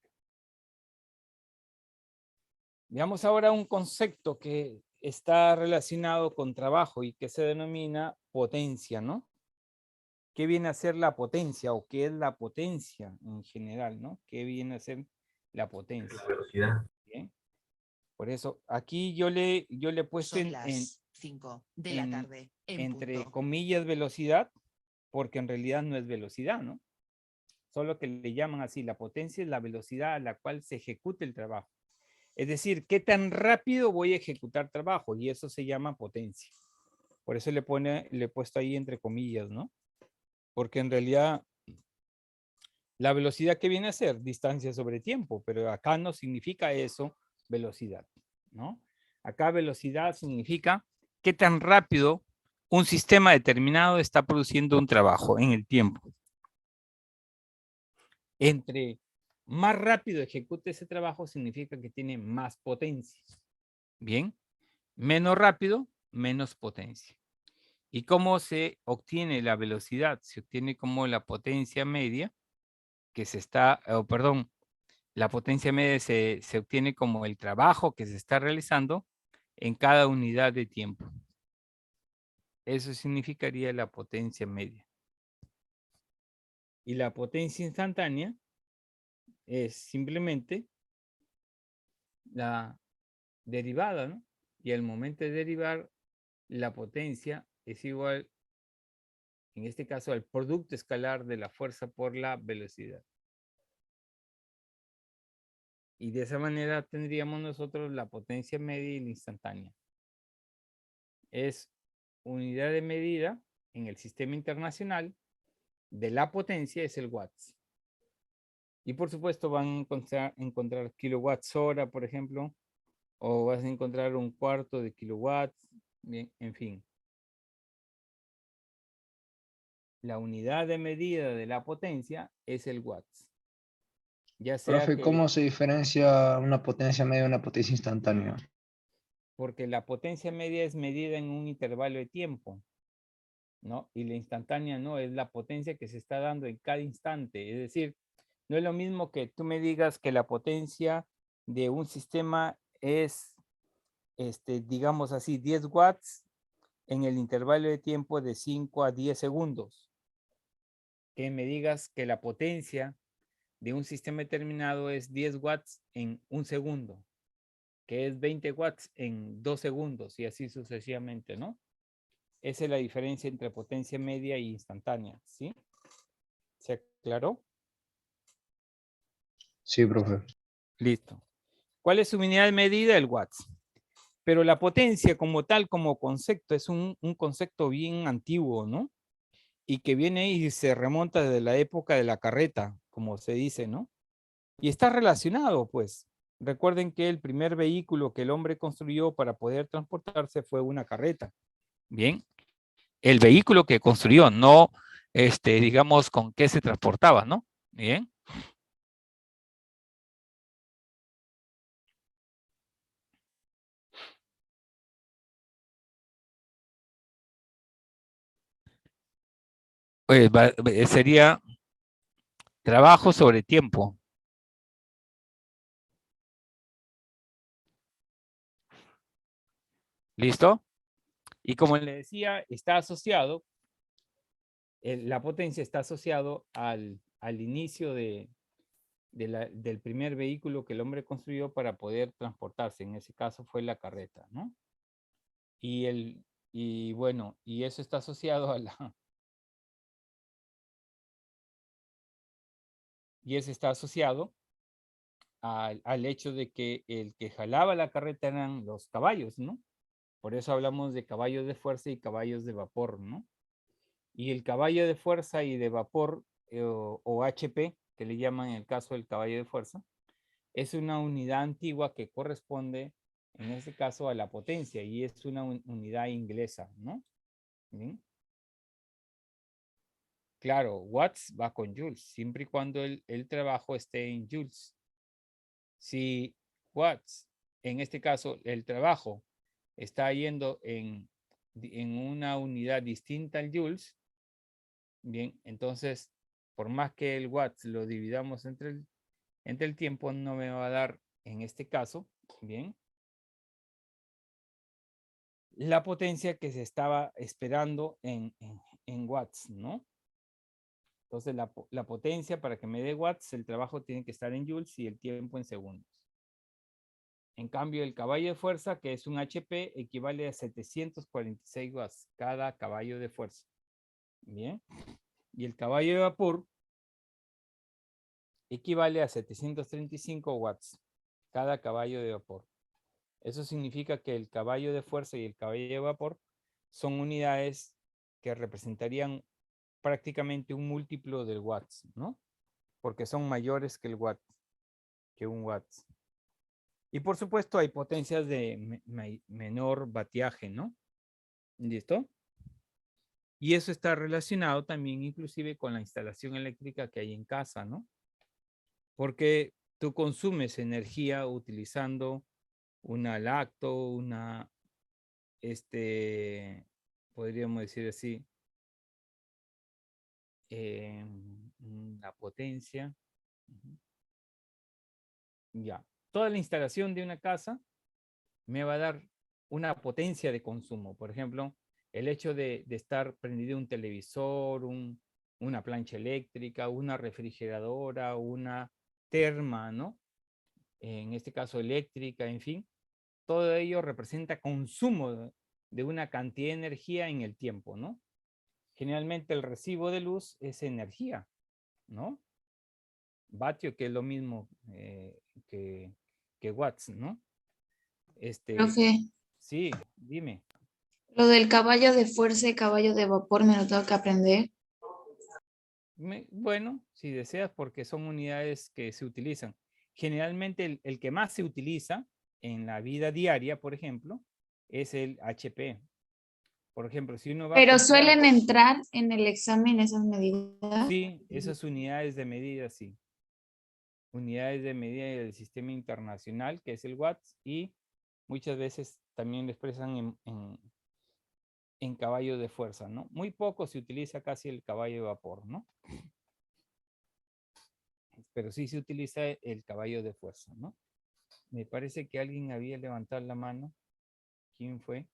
Veamos ahora un concepto que está relacionado con trabajo y que se denomina potencia, ¿no? ¿Qué viene a ser la potencia o qué es la potencia en general, ¿no? ¿Qué viene a ser la potencia? La velocidad. Bien. Por eso, aquí yo le he puesto Son las 5 de la tarde, entre punto. comillas velocidad, porque en realidad no es velocidad, ¿no? Solo que le llaman así, la potencia es la velocidad a la cual se ejecuta el trabajo. Es decir, qué tan rápido voy a ejecutar trabajo, y eso se llama potencia. Por eso le he puesto ahí entre comillas, ¿no? Porque en realidad la velocidad que viene a ser distancia sobre tiempo, pero acá no significa eso velocidad, ¿no? Acá velocidad significa qué tan rápido un sistema determinado está produciendo un trabajo en el tiempo. Entre más rápido ejecute ese trabajo significa que tiene más potencia. Bien, menos rápido, menos potencia. ¿Y cómo se obtiene la velocidad? Se obtiene como la potencia media que se está, perdón, la potencia media se obtiene como el trabajo que se está realizando en cada unidad de tiempo. Eso significaría la potencia media. Y la potencia instantánea es simplemente la derivada, ¿no? Y al momento de derivar, la potencia es igual, en este caso, al producto escalar de la fuerza por la velocidad. Y de esa manera tendríamos nosotros la potencia media y la instantánea. Es unidad de medida en el sistema internacional de la potencia, es el watts. Y por supuesto van a encontrar kilowatts hora, por ejemplo, o vas a encontrar un cuarto de kilowatts, bien, en fin. La unidad de medida de la potencia es el watts. Ya sea Profe, que, ¿cómo se diferencia una potencia media de una potencia instantánea? porque la potencia media es medida en un intervalo de tiempo, ¿no? Y la instantánea no, es la potencia que se está dando en cada instante. Es decir, no es lo mismo que tú me digas que la potencia de un sistema es, digamos así, 10 watts en el intervalo de tiempo de 5 a 10 segundos. Que me digas que la potencia de un sistema determinado es 10 watts en un segundo, que es 20 watts en 2 segundos y así sucesivamente, ¿no? Esa es la diferencia entre potencia media e instantánea, ¿sí? ¿Se aclaró? Sí, profe. Listo. ¿Cuál es su unidad de medida? El watts. Pero la potencia como tal, como concepto, es un concepto bien antiguo, ¿no? Y que viene y se remonta desde la época de la carreta, como se dice, ¿no? Y está relacionado, pues. Recuerden que el primer vehículo que el hombre construyó para poder transportarse fue una carreta. Bien. El vehículo que construyó, no, digamos, con qué se transportaba, ¿no? Bien. Pues sería trabajo sobre tiempo. ¿Listo? Y como le decía, está asociado, la potencia está asociado al inicio del primer vehículo que el hombre construyó para poder transportarse. En ese caso fue la carreta, ¿no? Y bueno, y eso está asociado a y eso está asociado al hecho de que el que jalaba la carreta eran los caballos, ¿no? Por eso hablamos de caballos de fuerza y caballos de vapor, ¿no? Y el caballo de fuerza y de vapor, o HP, que le llaman en el caso del caballo de fuerza, es una unidad antigua que corresponde, en este caso, a la potencia, y es una unidad inglesa, ¿no? ¿Bien? Claro, watts va con joules, siempre y cuando el trabajo esté en joules. Si watts, en este caso, el trabajo está yendo en una unidad distinta al joules, bien, entonces, por más que el watts lo dividamos entre el tiempo, no me va a dar, en este caso, bien, la potencia que se estaba esperando en watts, ¿no? Entonces, la potencia para que me dé watts, el trabajo tiene que estar en joules y el tiempo en segundos. En cambio, el caballo de fuerza, que es un HP, equivale a 746 watts cada caballo de fuerza. Bien. Y el caballo de vapor equivale a 735 watts cada caballo de vapor. Eso significa que el caballo de fuerza y el caballo de vapor son unidades que representarían prácticamente un múltiplo del watts, ¿no? Porque son mayores que el watt, que un watt. Y por supuesto hay potencias de menor vatiaje, ¿no? ¿Listo? Y eso está relacionado también inclusive con la instalación eléctrica que hay en casa, ¿no? Porque tú consumes energía utilizando una lacto, podríamos decir así, potencia. Ujú. Ya. Toda la instalación de una casa me va a dar una potencia de consumo. Por ejemplo, el hecho de estar prendido un televisor, una plancha eléctrica, una refrigeradora, una terma, ¿no? En este caso eléctrica, en fin. Todo ello representa consumo de una cantidad de energía en el tiempo, ¿no? Generalmente el recibo de luz es energía, ¿no? Vatio, que es lo mismo que watts, ¿no? Profe, Sí, dime. lo del caballo de fuerza y caballo de vapor me lo tengo que aprender. Bueno, si deseas, porque son unidades que se utilizan. Generalmente el que más se utiliza en la vida diaria, por ejemplo, es el HP. Por ejemplo, si uno va a Pero comprar, suelen entrar en el examen esas medidas. sí, esas unidades de medida, sí. Unidades de medida del sistema internacional, que es el watts, y muchas veces también lo expresan en caballo de fuerza, ¿no? Muy poco se utiliza casi el caballo de vapor, ¿no? Pero sí se utiliza el caballo de fuerza, ¿no? Me parece que alguien había levantado la mano. ¿Quién fue?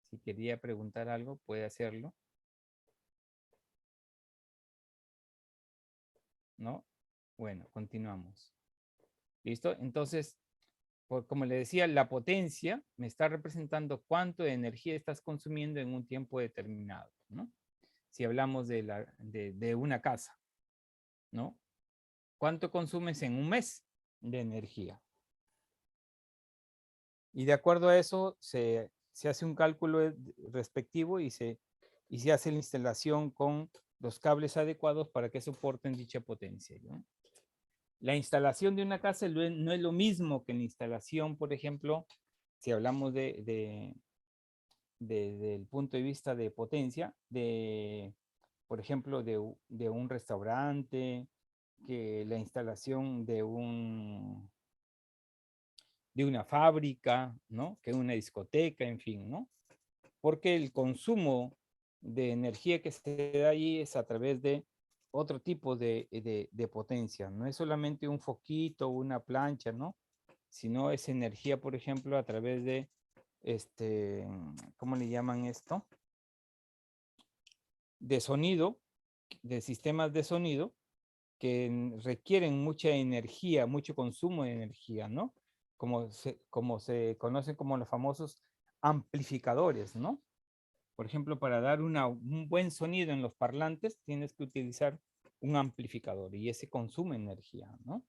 Si quería preguntar algo, puede hacerlo. ¿No? Bueno, continuamos. ¿Listo? Entonces, como le decía, la potencia me está representando cuánto de energía estás consumiendo en un tiempo determinado, ¿no? Si hablamos de una casa, ¿no? ¿Cuánto consumes en un mes de energía? Y de acuerdo a eso se hace un cálculo respectivo y se hace la instalación con los cables adecuados para que soporten dicha potencia, ¿no? La instalación de una casa no es lo mismo que la instalación, por ejemplo, si hablamos del punto de vista de potencia, por ejemplo, de un restaurante, que la instalación de una fábrica, ¿no? Que una discoteca, en fin, ¿no? Porque el consumo de energía que se da allí es a través de otro tipo de potencia. No es solamente un foquito, una plancha, ¿no? Sino es energía, por ejemplo, a través de, ¿cómo le llaman esto? De sonido, de sistemas de sonido que requieren mucha energía, mucho consumo de energía, ¿no? Como se conocen como los famosos amplificadores, ¿no? Por ejemplo, para dar un buen sonido en los parlantes, tienes que utilizar un amplificador y ese consume energía, ¿no?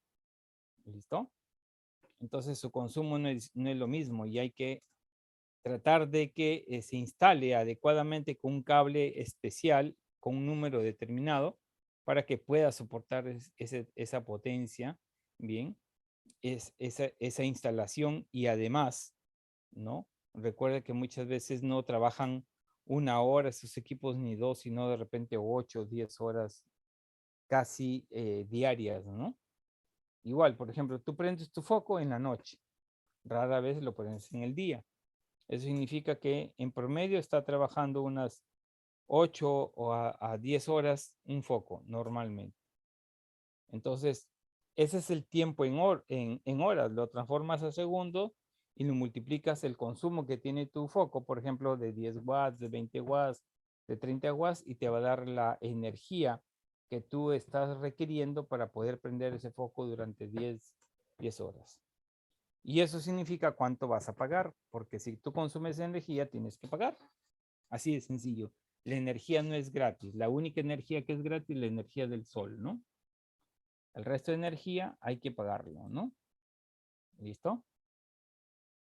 ¿Listo? Entonces su consumo no es lo mismo y hay que tratar de que se instale adecuadamente con un cable especial, con un número determinado, para que pueda soportar esa potencia, bien, esa instalación y además, ¿no? Recuerda que muchas veces no trabajan 1 hora sus equipos ni 2, sino de repente 8 o 10 horas casi diarias, ¿no? Igual, por ejemplo, tú prendes tu foco en la noche, rara vez lo prendes en el día. Eso significa que en promedio está trabajando unas 8 o a 10 horas un foco normalmente. Entonces, ese es el tiempo en horas. Lo transformas a segundos y lo multiplicas el consumo que tiene tu foco, por ejemplo, de 10 watts, de 20 watts, de 30 watts, y te va a dar la energía que tú estás requiriendo para poder prender ese foco durante 10 horas. Y eso significa cuánto vas a pagar, porque si tú consumes energía, tienes que pagar. Así de sencillo. La energía no es gratis. La única energía que es gratis es la energía del sol, ¿no? El resto de energía hay que pagarlo, ¿no? ¿Listo?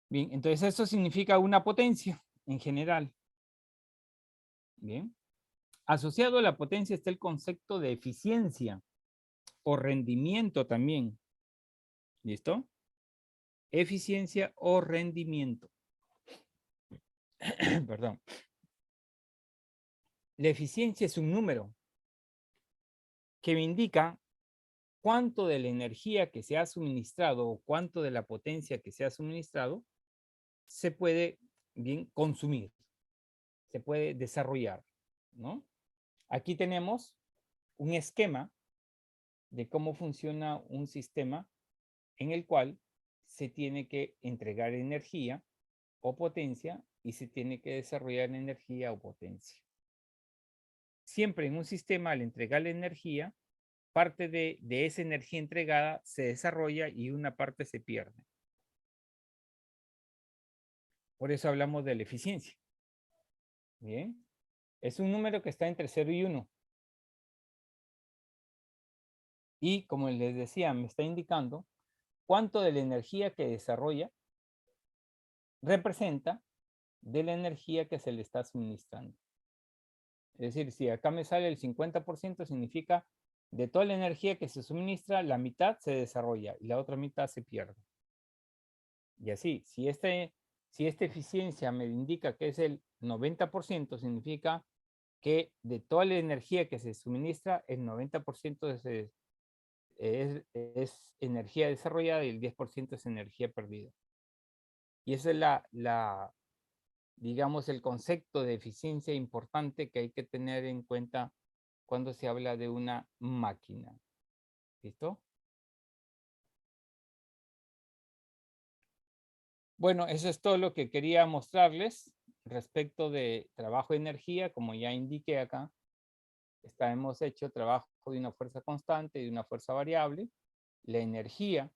Bien, entonces eso significa una potencia en general. Bien. Asociado a la potencia está el concepto de eficiencia o rendimiento también. ¿Listo? Eficiencia o rendimiento. Perdón. La eficiencia es un número que me indica cuánto de la energía que se ha suministrado o cuánto de la potencia que se ha suministrado se puede bien consumir, se puede desarrollar, ¿no? Aquí tenemos un esquema de cómo funciona un sistema en el cual se tiene que entregar energía o potencia y se tiene que desarrollar energía o potencia. Siempre en un sistema, al entregarle energía, parte de esa energía entregada se desarrolla y una parte se pierde. Por eso hablamos de la eficiencia. Bien. Es un número que está entre 0 y 1. Y como les decía, me está indicando cuánto de la energía que desarrolla representa de la energía que se le está suministrando. Es decir, si acá me sale el 50%, significa de toda la energía que se suministra, la mitad se desarrolla y la otra mitad se pierde. Y así, si esta eficiencia me indica que es el 90%, significa que de toda la energía que se suministra, el 90% es energía desarrollada y el 10% es energía perdida. Y esa es digamos, el concepto de eficiencia importante que hay que tener en cuenta cuando se habla de una máquina. ¿Listo? Bueno, eso es todo lo que quería mostrarles respecto de trabajo de energía. Como ya indiqué acá, hemos hecho trabajo de una fuerza constante y de una fuerza variable. La energía,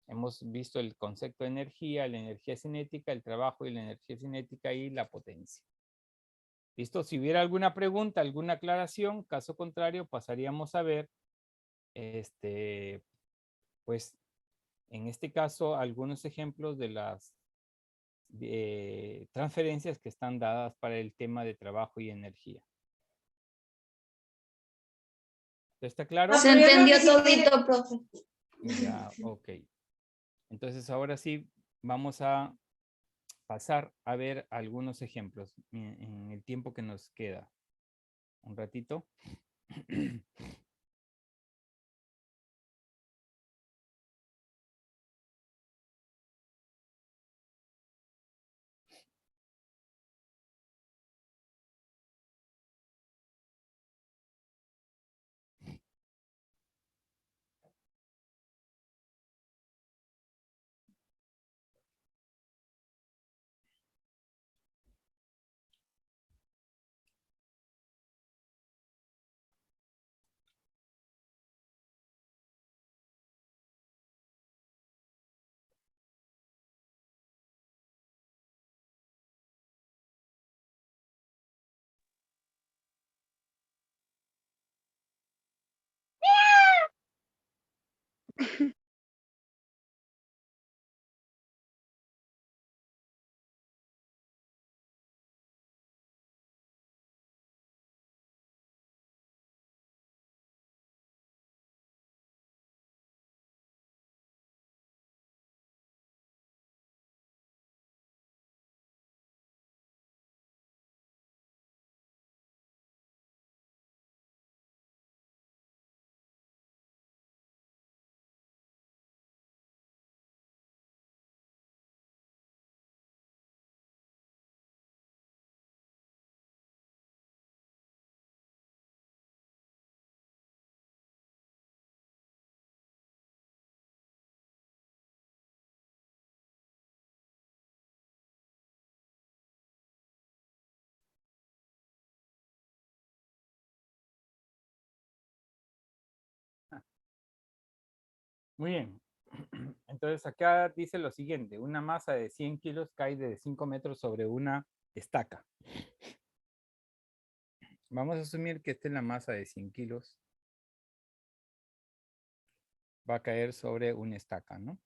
hemos visto el concepto de energía, la energía cinética, el trabajo y la energía cinética y la potencia. ¿Listo? Si hubiera alguna pregunta, alguna aclaración, caso contrario, pasaríamos a ver, pues, en este caso, algunos ejemplos de las transferencias que están dadas para el tema de trabajo y energía. ¿Está claro? Se entendió todito, profe. Ya, ok. Entonces, ahora sí, vamos a pasar a ver algunos ejemplos en el tiempo que nos queda. Un ratito. Muy bien. Entonces acá dice lo siguiente. Una masa de 100 kilos cae de 5 metros sobre una estaca. Vamos a asumir que esta es la masa de 100 kilos. Va a caer sobre una estaca, ¿no?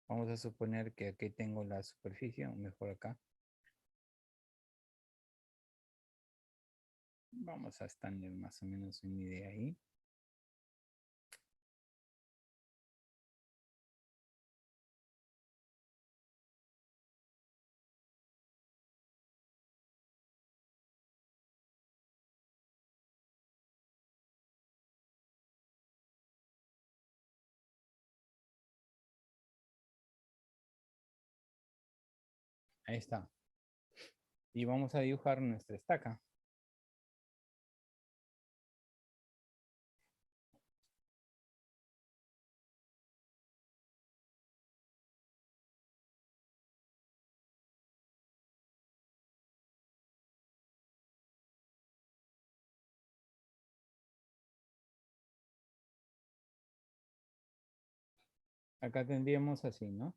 Vamos a suponer que aquí tengo la superficie, o mejor acá. Vamos a extender más o menos una idea ahí. Ahí está. Y vamos a dibujar nuestra estaca. Acá tendríamos así, ¿no?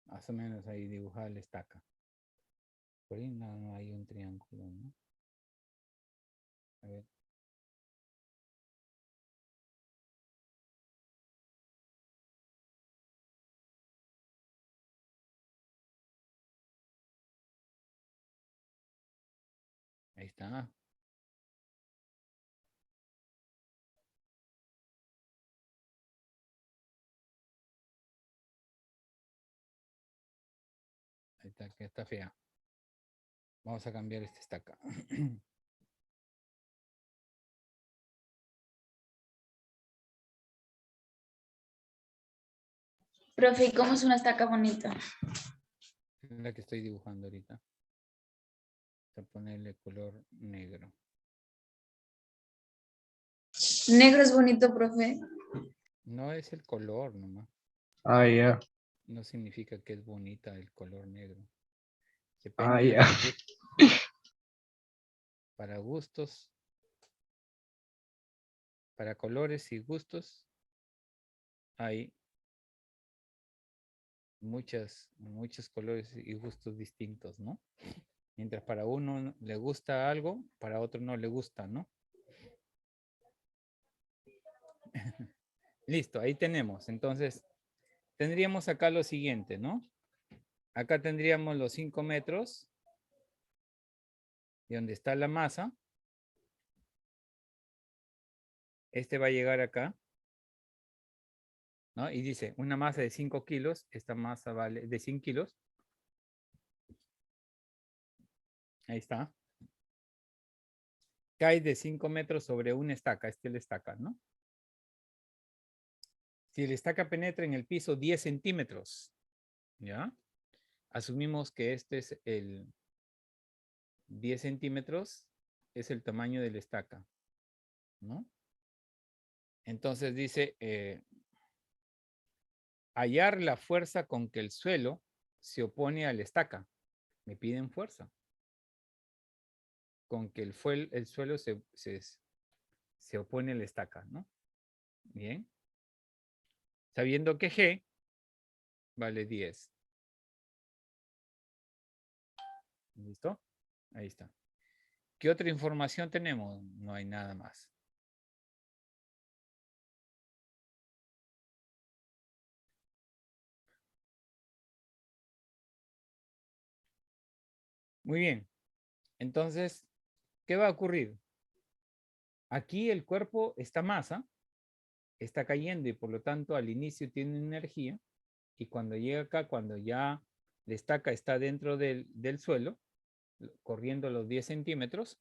Más o menos ahí dibujar la estaca. Por ahí no hay un triángulo, ¿no? A ver. Ahí está. Ahí está, que está fea. Vamos a cambiar esta estaca. Profe, ¿y cómo es una estaca bonita? La que estoy dibujando ahorita. Voy a ponerle color negro. Negro es bonito, profe. No es el color nomás. Ah, ya. No significa que es bonita el color negro. Ah, Depende ya. para gustos, para colores y gustos, hay muchos colores y gustos distintos, ¿no? Mientras para uno le gusta algo, para otro no le gusta, ¿no? Listo, ahí tenemos. Entonces, tendríamos acá lo siguiente, ¿no? Acá tendríamos los 5 metros. Y donde está la masa. Este va a llegar acá. ¿No? Y dice, una masa de 5 kilos. Esta masa vale de 100 kilos. Ahí está. Cae de 5 metros sobre una estaca. Esta es la estaca, ¿no? Si la estaca penetra en el piso 10 centímetros, ¿ya? Asumimos que este es el 10 centímetros, es el tamaño de la estaca, ¿no? Entonces dice, hallar la fuerza con que el suelo se opone a la estaca. Me piden fuerza. Con que el suelo se opone a la estaca, ¿no? Bien. Sabiendo que G vale 10. ¿Listo? Ahí está. ¿Qué otra información tenemos? No hay nada más. Muy bien. Entonces, ¿qué va a ocurrir? Aquí el cuerpo, esta masa, está cayendo y por lo tanto al inicio tiene energía y cuando llega acá, cuando ya la estaca está dentro del suelo, corriendo los 10 centímetros,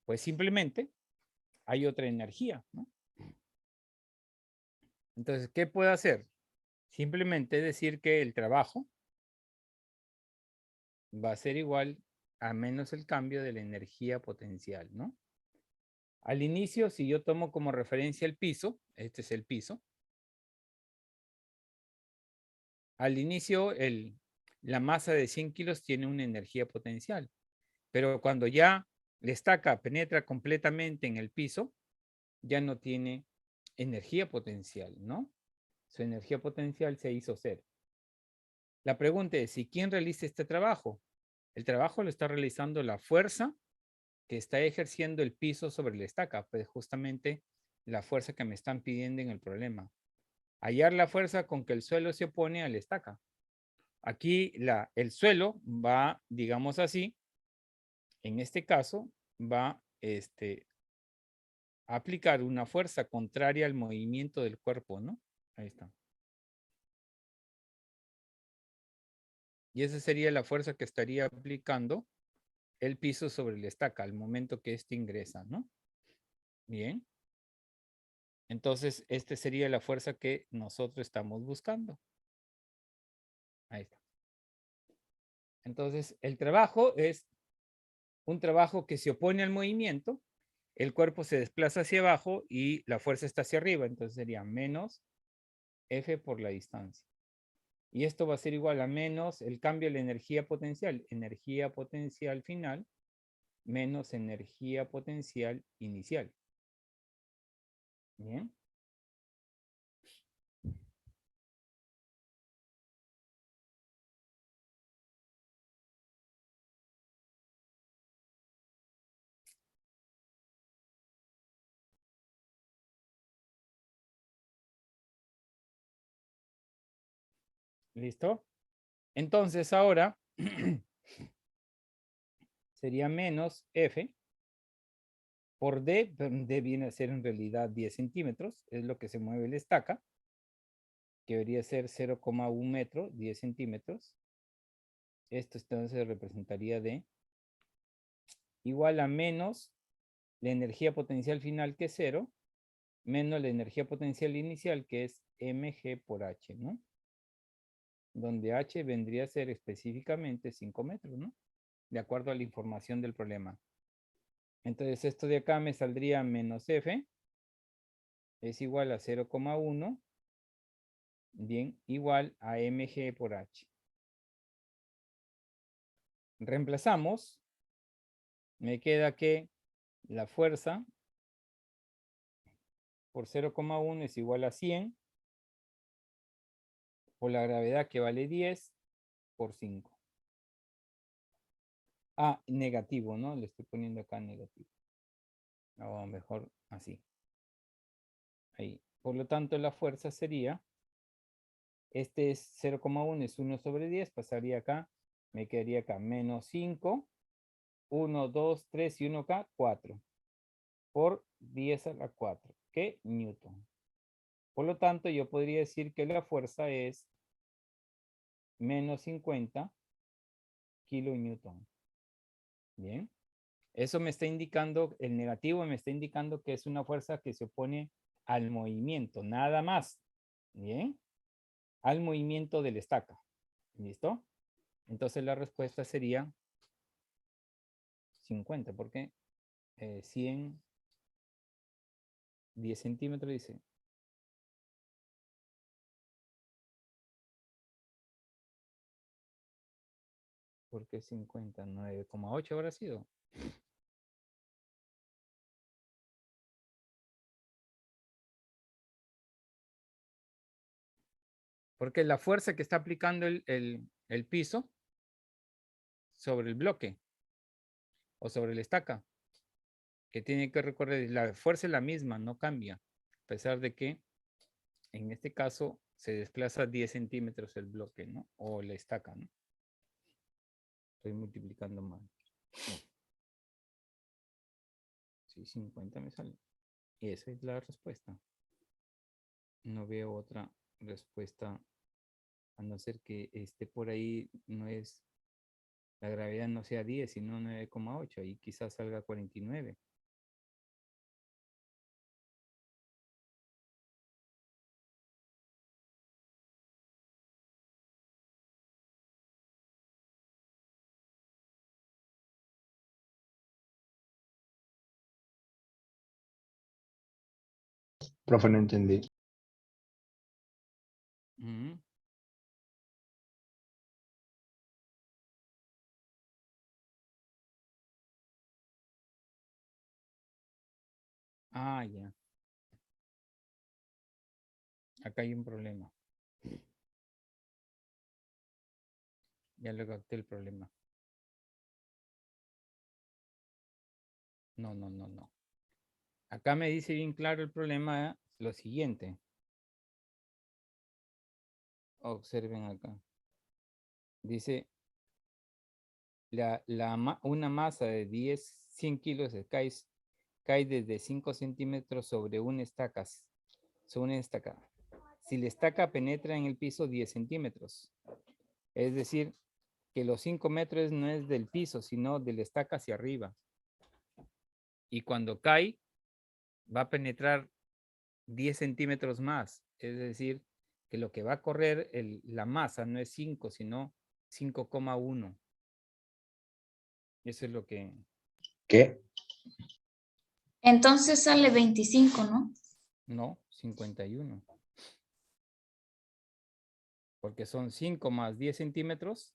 pues simplemente hay otra energía, ¿no? Entonces, ¿qué puedo hacer? Simplemente decir que el trabajo va a ser igual a menos el cambio de la energía potencial, ¿no? Al inicio, si yo tomo como referencia el piso, este es el piso. Al inicio, la masa de 100 kilos tiene una energía potencial. Pero cuando ya la estaca penetra completamente en el piso, ya no tiene energía potencial, ¿no? Su energía potencial se hizo cero. La pregunta es, ¿y quién realiza este trabajo? El trabajo lo está realizando la fuerza que está ejerciendo el piso sobre la estaca, pues justamente la fuerza que me están pidiendo en el problema. Hallar la fuerza con que el suelo se opone a la estaca. Aquí el suelo va, digamos así, en este caso, va a aplicar una fuerza contraria al movimiento del cuerpo, ¿no? Ahí está. Y esa sería la fuerza que estaría aplicando el piso sobre la estaca al momento que éste ingresa, ¿no? Bien. Entonces, esta sería la fuerza que nosotros estamos buscando. Ahí está. Entonces, el trabajo es un trabajo que se opone al movimiento. El cuerpo se desplaza hacia abajo y la fuerza está hacia arriba. Entonces sería menos F por la distancia. Y esto va a ser igual a menos el cambio de la energía potencial. Energía potencial final menos energía potencial inicial. Bien. ¿Listo? Entonces ahora sería menos F por D. D viene a ser en realidad 10 centímetros. Es lo que se mueve la estaca. Que debería ser 0,1 metro, 10 centímetros. Esto entonces representaría D igual a menos la energía potencial final, que es 0, menos la energía potencial inicial, que es mg por h, ¿no? Donde h vendría a ser específicamente 5 metros, ¿no? De acuerdo a la información del problema. Entonces esto de acá me saldría menos f es igual a 0,1, bien, igual a mg por h. Reemplazamos. Me queda que la fuerza por 0,1 es igual a 100 por la gravedad, que vale 10 por 5. Ah, negativo, ¿no? Le estoy poniendo acá negativo. O mejor así. Ahí. Por lo tanto, la fuerza sería, este es 0,1, es 1 sobre 10, pasaría acá, me quedaría acá menos 5, 1, 2, 3 y 1 acá, 4. Por 10 a la 4, ¿qué? Newton. Por lo tanto, yo podría decir que la fuerza es menos 50 kilonewton. Bien. Eso me está indicando, el negativo me está indicando que es una fuerza que se opone al movimiento, nada más. Bien. Al movimiento de la estaca. ¿Listo? Entonces la respuesta sería 50, porque 100, 10 centímetros dice. ¿Por qué 50? 9,8 habrá sido. Porque la fuerza que está aplicando el piso sobre el bloque o sobre la estaca que tiene que recorrer, la fuerza es la misma, no cambia, a pesar de que en este caso se desplaza 10 centímetros el bloque, ¿no? O la estaca, ¿no? Estoy multiplicando mal. Sí, 50 me sale. Y esa es la respuesta. No veo otra respuesta, a no ser que esté por ahí, no es, la gravedad no sea 10, sino 9,8, y quizás salga 49. Profe, no entendí. Ujú. Ah, ya. Acá hay un problema. Ya le capté el problema. No, no, no, no. Acá me dice bien claro el problema, lo siguiente. Observen acá. Dice, una masa de 100 kilos cae desde 5 centímetros sobre una estaca. Si la estaca penetra en el piso 10 centímetros. Es decir, que los 5 metros no es del piso, sino de la estaca hacia arriba. Y cuando cae, va a penetrar 10 centímetros más. Es decir, que lo que va a correr la masa no es 5, sino 5,1. Eso es lo que... ¿Qué? Entonces sale 25, ¿no? No, 51. Porque son 5 más 10 centímetros.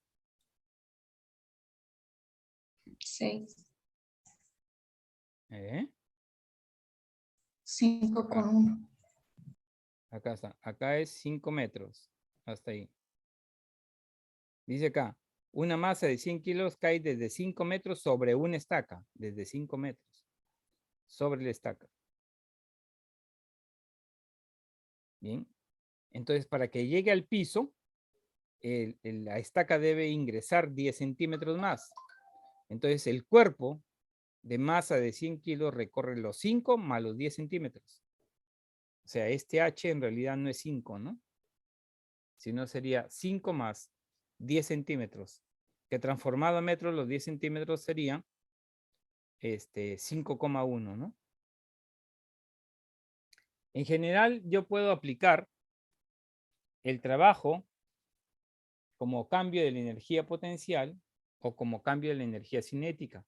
6. ¿Eh? 5 con 1. Acá está. Acá es 5 metros. Hasta ahí. Dice acá, una masa de 100 kilos cae desde 5 metros sobre una estaca. Desde 5 metros. Sobre la estaca. Bien. Entonces, para que llegue al piso, la estaca debe ingresar 10 centímetros más. Entonces, el cuerpo de masa de 100 kilos recorre los 5 más los 10 centímetros. O sea, este H en realidad no es 5, ¿no? Sino sería 5 más 10 centímetros. Que transformado a metros, los 10 centímetros serían 5,1, ¿no? En general, yo puedo aplicar el trabajo como cambio de la energía potencial o como cambio de la energía cinética,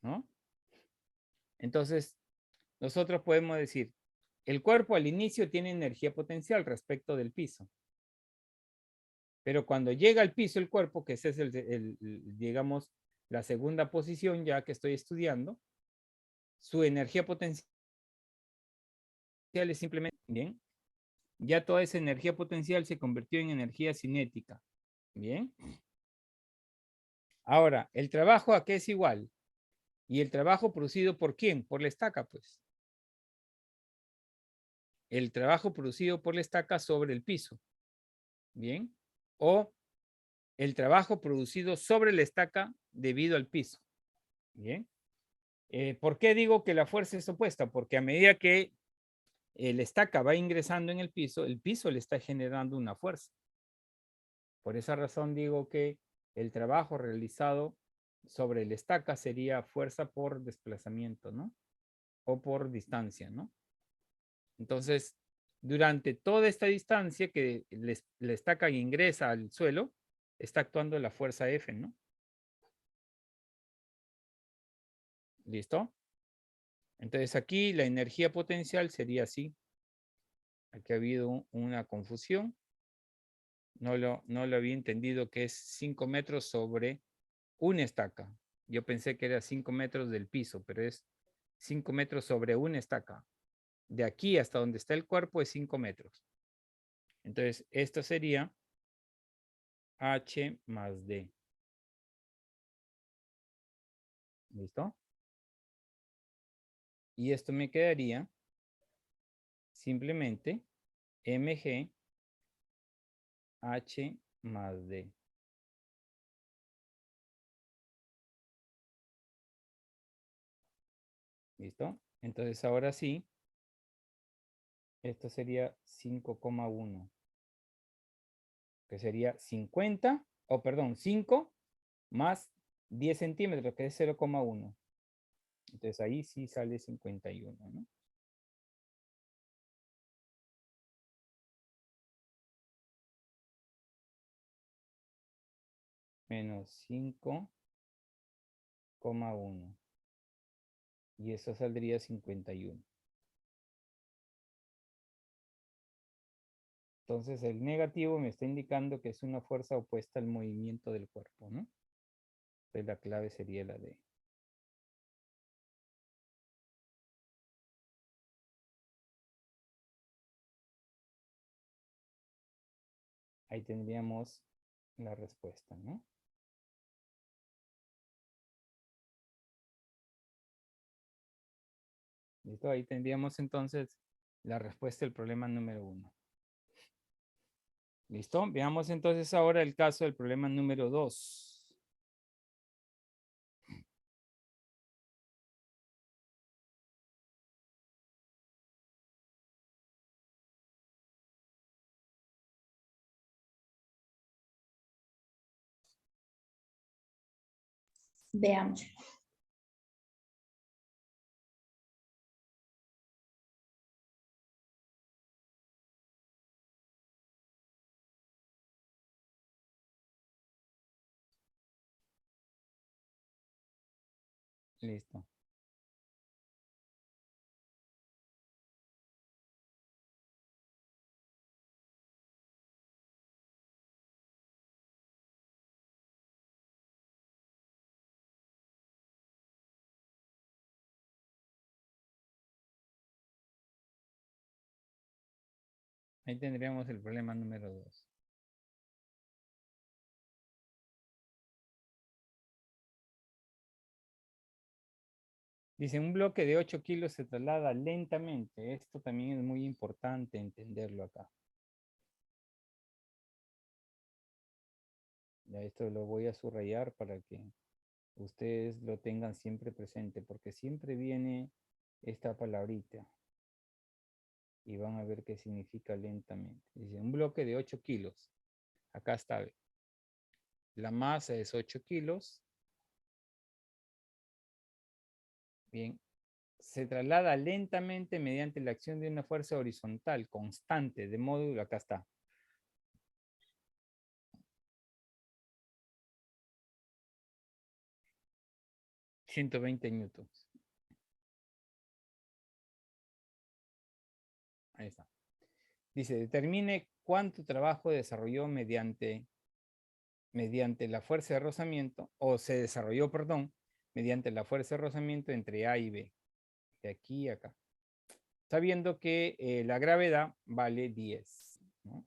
¿no? Entonces, nosotros podemos decir, el cuerpo al inicio tiene energía potencial respecto del piso. Pero cuando llega al piso el cuerpo, que ese es digamos, la segunda posición ya que estoy estudiando, su energía potencial es simplemente, bien, ya toda esa energía potencial se convirtió en energía cinética, bien. Ahora, el trabajo ¿a qué es igual? ¿Y el trabajo producido por quién? Por la estaca, pues. El trabajo producido por la estaca sobre el piso, bien. O el trabajo producido sobre la estaca debido al piso, bien. ¿Por qué digo que la fuerza es opuesta? Porque a medida que la estaca va ingresando en el piso le está generando una fuerza. Por esa razón digo que el trabajo realizado sobre la estaca sería fuerza por desplazamiento, ¿no? O por distancia, ¿no? Entonces, durante toda esta distancia que la estaca ingresa al suelo, está actuando la fuerza F, ¿no? ¿Listo? Entonces aquí la energía potencial sería así. Aquí ha habido una confusión. No lo había entendido que es 5 metros sobre una estaca. Yo pensé que era 5 metros del piso, pero es 5 metros sobre una estaca. De aquí hasta donde está el cuerpo es 5 metros. Entonces, esto sería H más D. ¿Listo? Y esto me quedaría simplemente mg H más D. ¿Listo? Entonces ahora sí, esto sería 5,1. Que sería 50, o perdón, 5 más 10 centímetros, que es 0,1. Entonces ahí sí sale 51, ¿no? Menos 5,1. Y eso saldría 51. Entonces el negativo me está indicando que es una fuerza opuesta al movimiento del cuerpo, ¿no? Entonces la clave sería la D. Ahí tendríamos la respuesta, ¿no? ¿Listo? Ahí tendríamos entonces la respuesta del problema número 1. ¿Listo? Veamos entonces ahora el caso del problema número 2. Veamos. Listo. Ahí tendríamos el problema número 2. Dice, un bloque de 8 kilos se traslada lentamente. Esto también es muy importante entenderlo acá. Ya esto lo voy a subrayar para que ustedes lo tengan siempre presente, porque siempre viene esta palabrita. Y van a ver qué significa lentamente. Dice, un bloque de 8 kilos. Acá está. La masa es 8 kilos. Bien. Se traslada lentamente mediante la acción de una fuerza horizontal constante, de modo, acá está. ...120 newtons. Ahí está. Dice, determine cuánto trabajo desarrolló mediante la fuerza de rozamiento, o se desarrolló, perdón, mediante la fuerza de rozamiento entre A y B. De aquí a acá. Sabiendo que la gravedad vale 10. ¿No?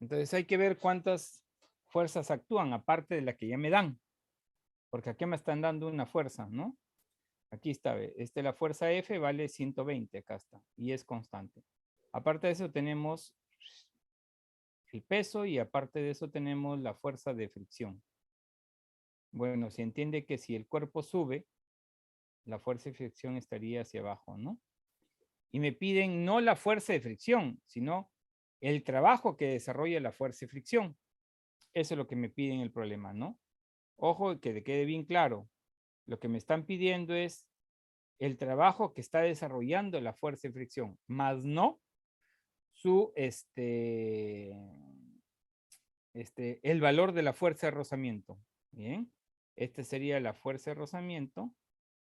Entonces hay que ver cuántas fuerzas actúan, aparte de la que ya me dan. Porque aquí me están dando una fuerza, ¿no? Aquí está, la fuerza F vale 120, acá está, y es constante. Aparte de eso tenemos el peso y aparte de eso tenemos la fuerza de fricción. Bueno, se entiende que si el cuerpo sube, la fuerza de fricción estaría hacia abajo, ¿no? Y me piden no la fuerza de fricción, sino el trabajo que desarrolla la fuerza de fricción. Eso es lo que me piden el problema, ¿no? Ojo, que quede bien claro. Lo que me están pidiendo es el trabajo que está desarrollando la fuerza de fricción, más no su, el valor de la fuerza de rozamiento. Bien, este sería la fuerza de rozamiento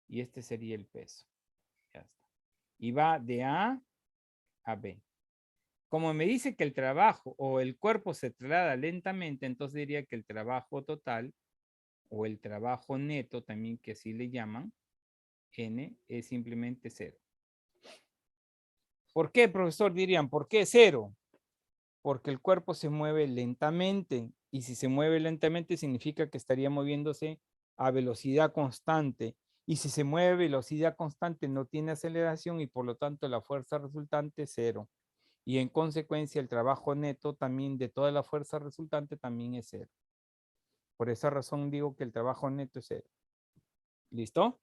y este sería el peso. Ya está. Y va de A a B. Como me dice que el trabajo o el cuerpo se traslada lentamente, entonces diría que el trabajo total o el trabajo neto, también que así le llaman, N, es simplemente 0. ¿Por qué, profesor? Dirían, ¿por qué 0? Porque el cuerpo se mueve lentamente y si se mueve lentamente significa que estaría moviéndose a velocidad constante. Y si se mueve a velocidad constante no tiene aceleración y por lo tanto la fuerza resultante es 0. Y en consecuencia el trabajo neto también de toda la fuerza resultante también es 0. Por esa razón digo que el trabajo neto es 0. ¿Listo?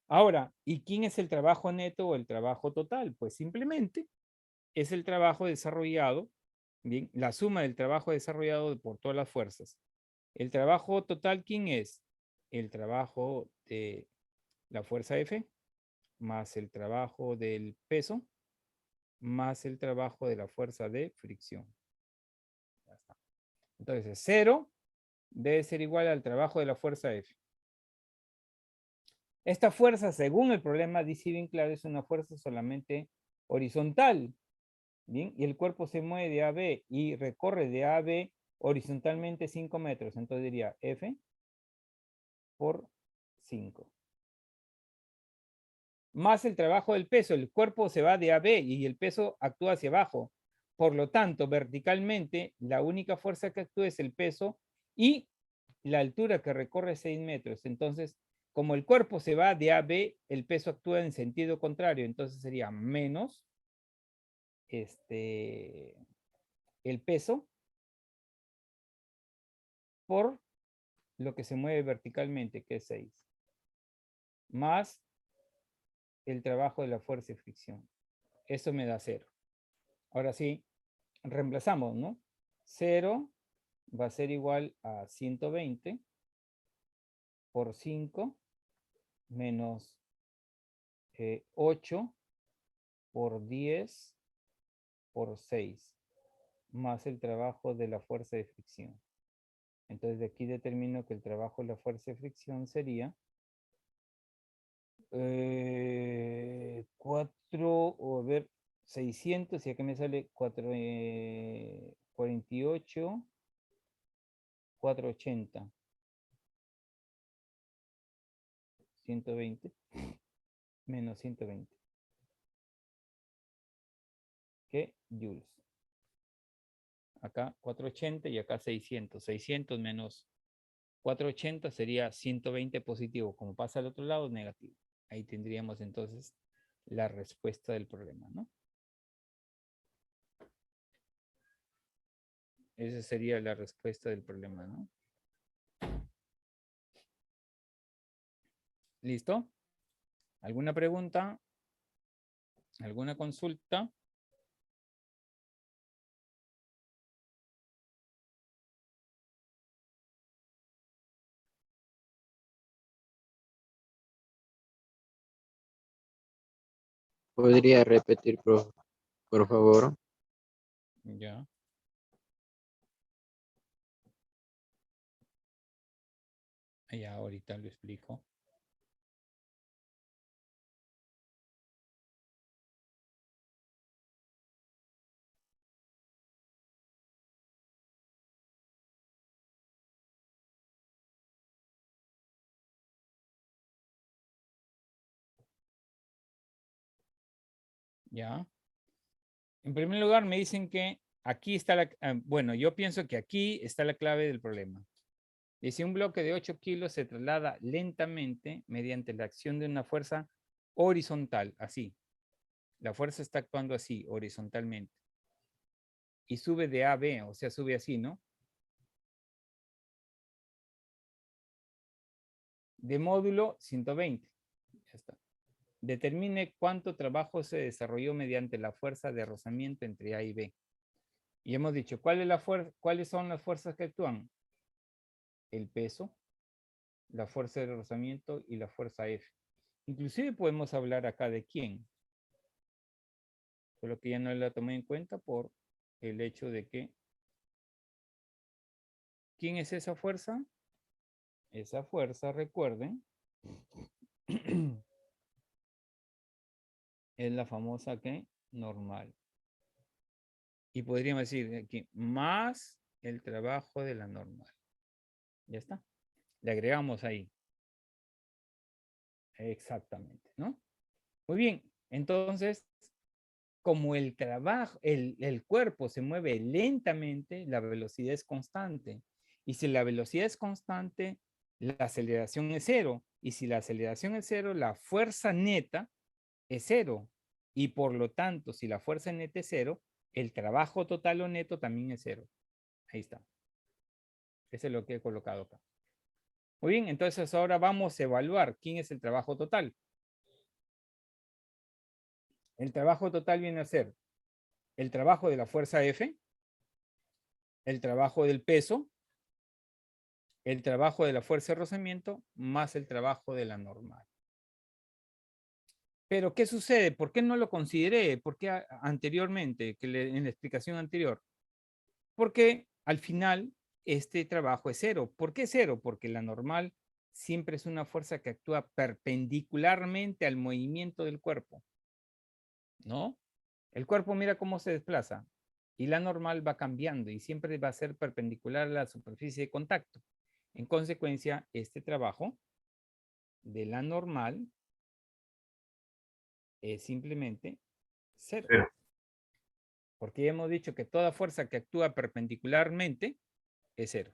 Ahora, ¿y quién es el trabajo neto o el trabajo total? Pues simplemente es el trabajo desarrollado, bien, la suma del trabajo desarrollado por todas las fuerzas. El trabajo total, ¿quién es? El trabajo de la fuerza F, más el trabajo del peso, más el trabajo de la fuerza de fricción. Ya está. Entonces, 0 debe ser igual al trabajo de la fuerza F. Esta fuerza, según el problema, dice bien claro, es una fuerza solamente horizontal. Bien, y el cuerpo se mueve de A a B y recorre de A a B horizontalmente 5 metros. Entonces diría F por 5. Más el trabajo del peso. El cuerpo se va de A a B y el peso actúa hacia abajo. Por lo tanto, verticalmente, la única fuerza que actúa es el peso y la altura que recorre 6 metros. Entonces, como el cuerpo se va de A a B, el peso actúa en sentido contrario. Entonces sería menos el peso por lo que se mueve verticalmente, que es 6. Más el trabajo de la fuerza de fricción. Eso me da 0. Ahora sí, reemplazamos, ¿no? 0 va a ser igual a 120 por 5 menos 8 por 10 por 6. más el trabajo de la fuerza de fricción. Entonces de aquí determino que el trabajo de la fuerza de fricción sería 600, y acá me sale 48, 480. 120 menos 120. ¿Qué? Joules. Acá 480 y acá 600. 600 menos 480 sería 120 positivo. Como pasa al otro lado, negativo. Ahí tendríamos entonces la respuesta del problema, ¿no? Esa sería la respuesta del problema, ¿no? ¿Listo? ¿Alguna pregunta? ¿Alguna consulta? ¿Podría repetir, por favor? Ya. Ya, ahorita lo explico. Ya. En primer lugar, me dicen que aquí está bueno, yo pienso que aquí está la clave del problema. Dice, un bloque de 8 kilos se traslada lentamente mediante la acción de una fuerza horizontal, así. La fuerza está actuando así, horizontalmente. Y sube de A a B, o sea, sube así, ¿no? De módulo 120. Ya está. Determine cuánto trabajo se desarrolló mediante la fuerza de rozamiento entre A y B. Y hemos dicho, ¿cuáles son las fuerzas que actúan? El peso, la fuerza de rozamiento y la fuerza F. Inclusive podemos hablar acá de quién. Solo que ya no la tomé en cuenta por el hecho de que ¿quién es esa fuerza? Esa fuerza, recuerden, es la famosa ¿qué? Normal. Y podríamos decir aquí, más el trabajo de la normal. Ya está. Le agregamos ahí. Exactamente, ¿no? Muy bien. Entonces, como el trabajo, el cuerpo se mueve lentamente, la velocidad es constante. Y si la velocidad es constante, la aceleración es cero. Y si la aceleración es cero, la fuerza neta es cero. Y por lo tanto, si la fuerza neta es cero, el trabajo total o neto también es cero. Ahí está. Eso es lo que he colocado acá. Muy bien, entonces ahora vamos a evaluar quién es el trabajo total. El trabajo total viene a ser el trabajo de la fuerza F, el trabajo del peso, el trabajo de la fuerza de rozamiento, más el trabajo de la normal. Pero, ¿qué sucede? ¿Por qué no lo consideré? ¿Por qué anteriormente, en la explicación anterior? Porque al final este trabajo es cero. ¿Por qué cero? Porque la normal siempre es una fuerza que actúa perpendicularmente al movimiento del cuerpo, ¿no? El cuerpo mira cómo se desplaza y la normal va cambiando y siempre va a ser perpendicular a la superficie de contacto. En consecuencia, este trabajo de la normal es simplemente cero. Cero. Porque ya hemos dicho que toda fuerza que actúa perpendicularmente es cero.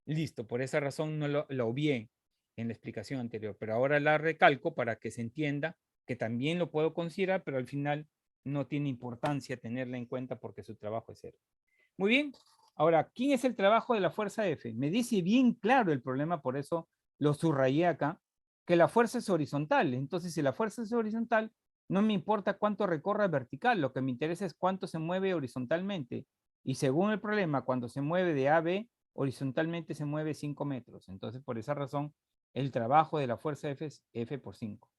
Listo, por esa razón no lo obvié en la explicación anterior, pero ahora la recalco para que se entienda que también lo puedo considerar, pero al final no tiene importancia tenerla en cuenta porque su trabajo es cero. Muy bien, ahora, ¿quién es el trabajo de la fuerza F? Me dice bien claro el problema, por eso lo subrayé acá, que la fuerza es horizontal. Entonces, si la fuerza es horizontal, no me importa cuánto recorra vertical, lo que me interesa es cuánto se mueve horizontalmente. Y según el problema, cuando se mueve de A a B, horizontalmente se mueve 5 metros. Entonces, por esa razón, el trabajo de la fuerza F es F por 5.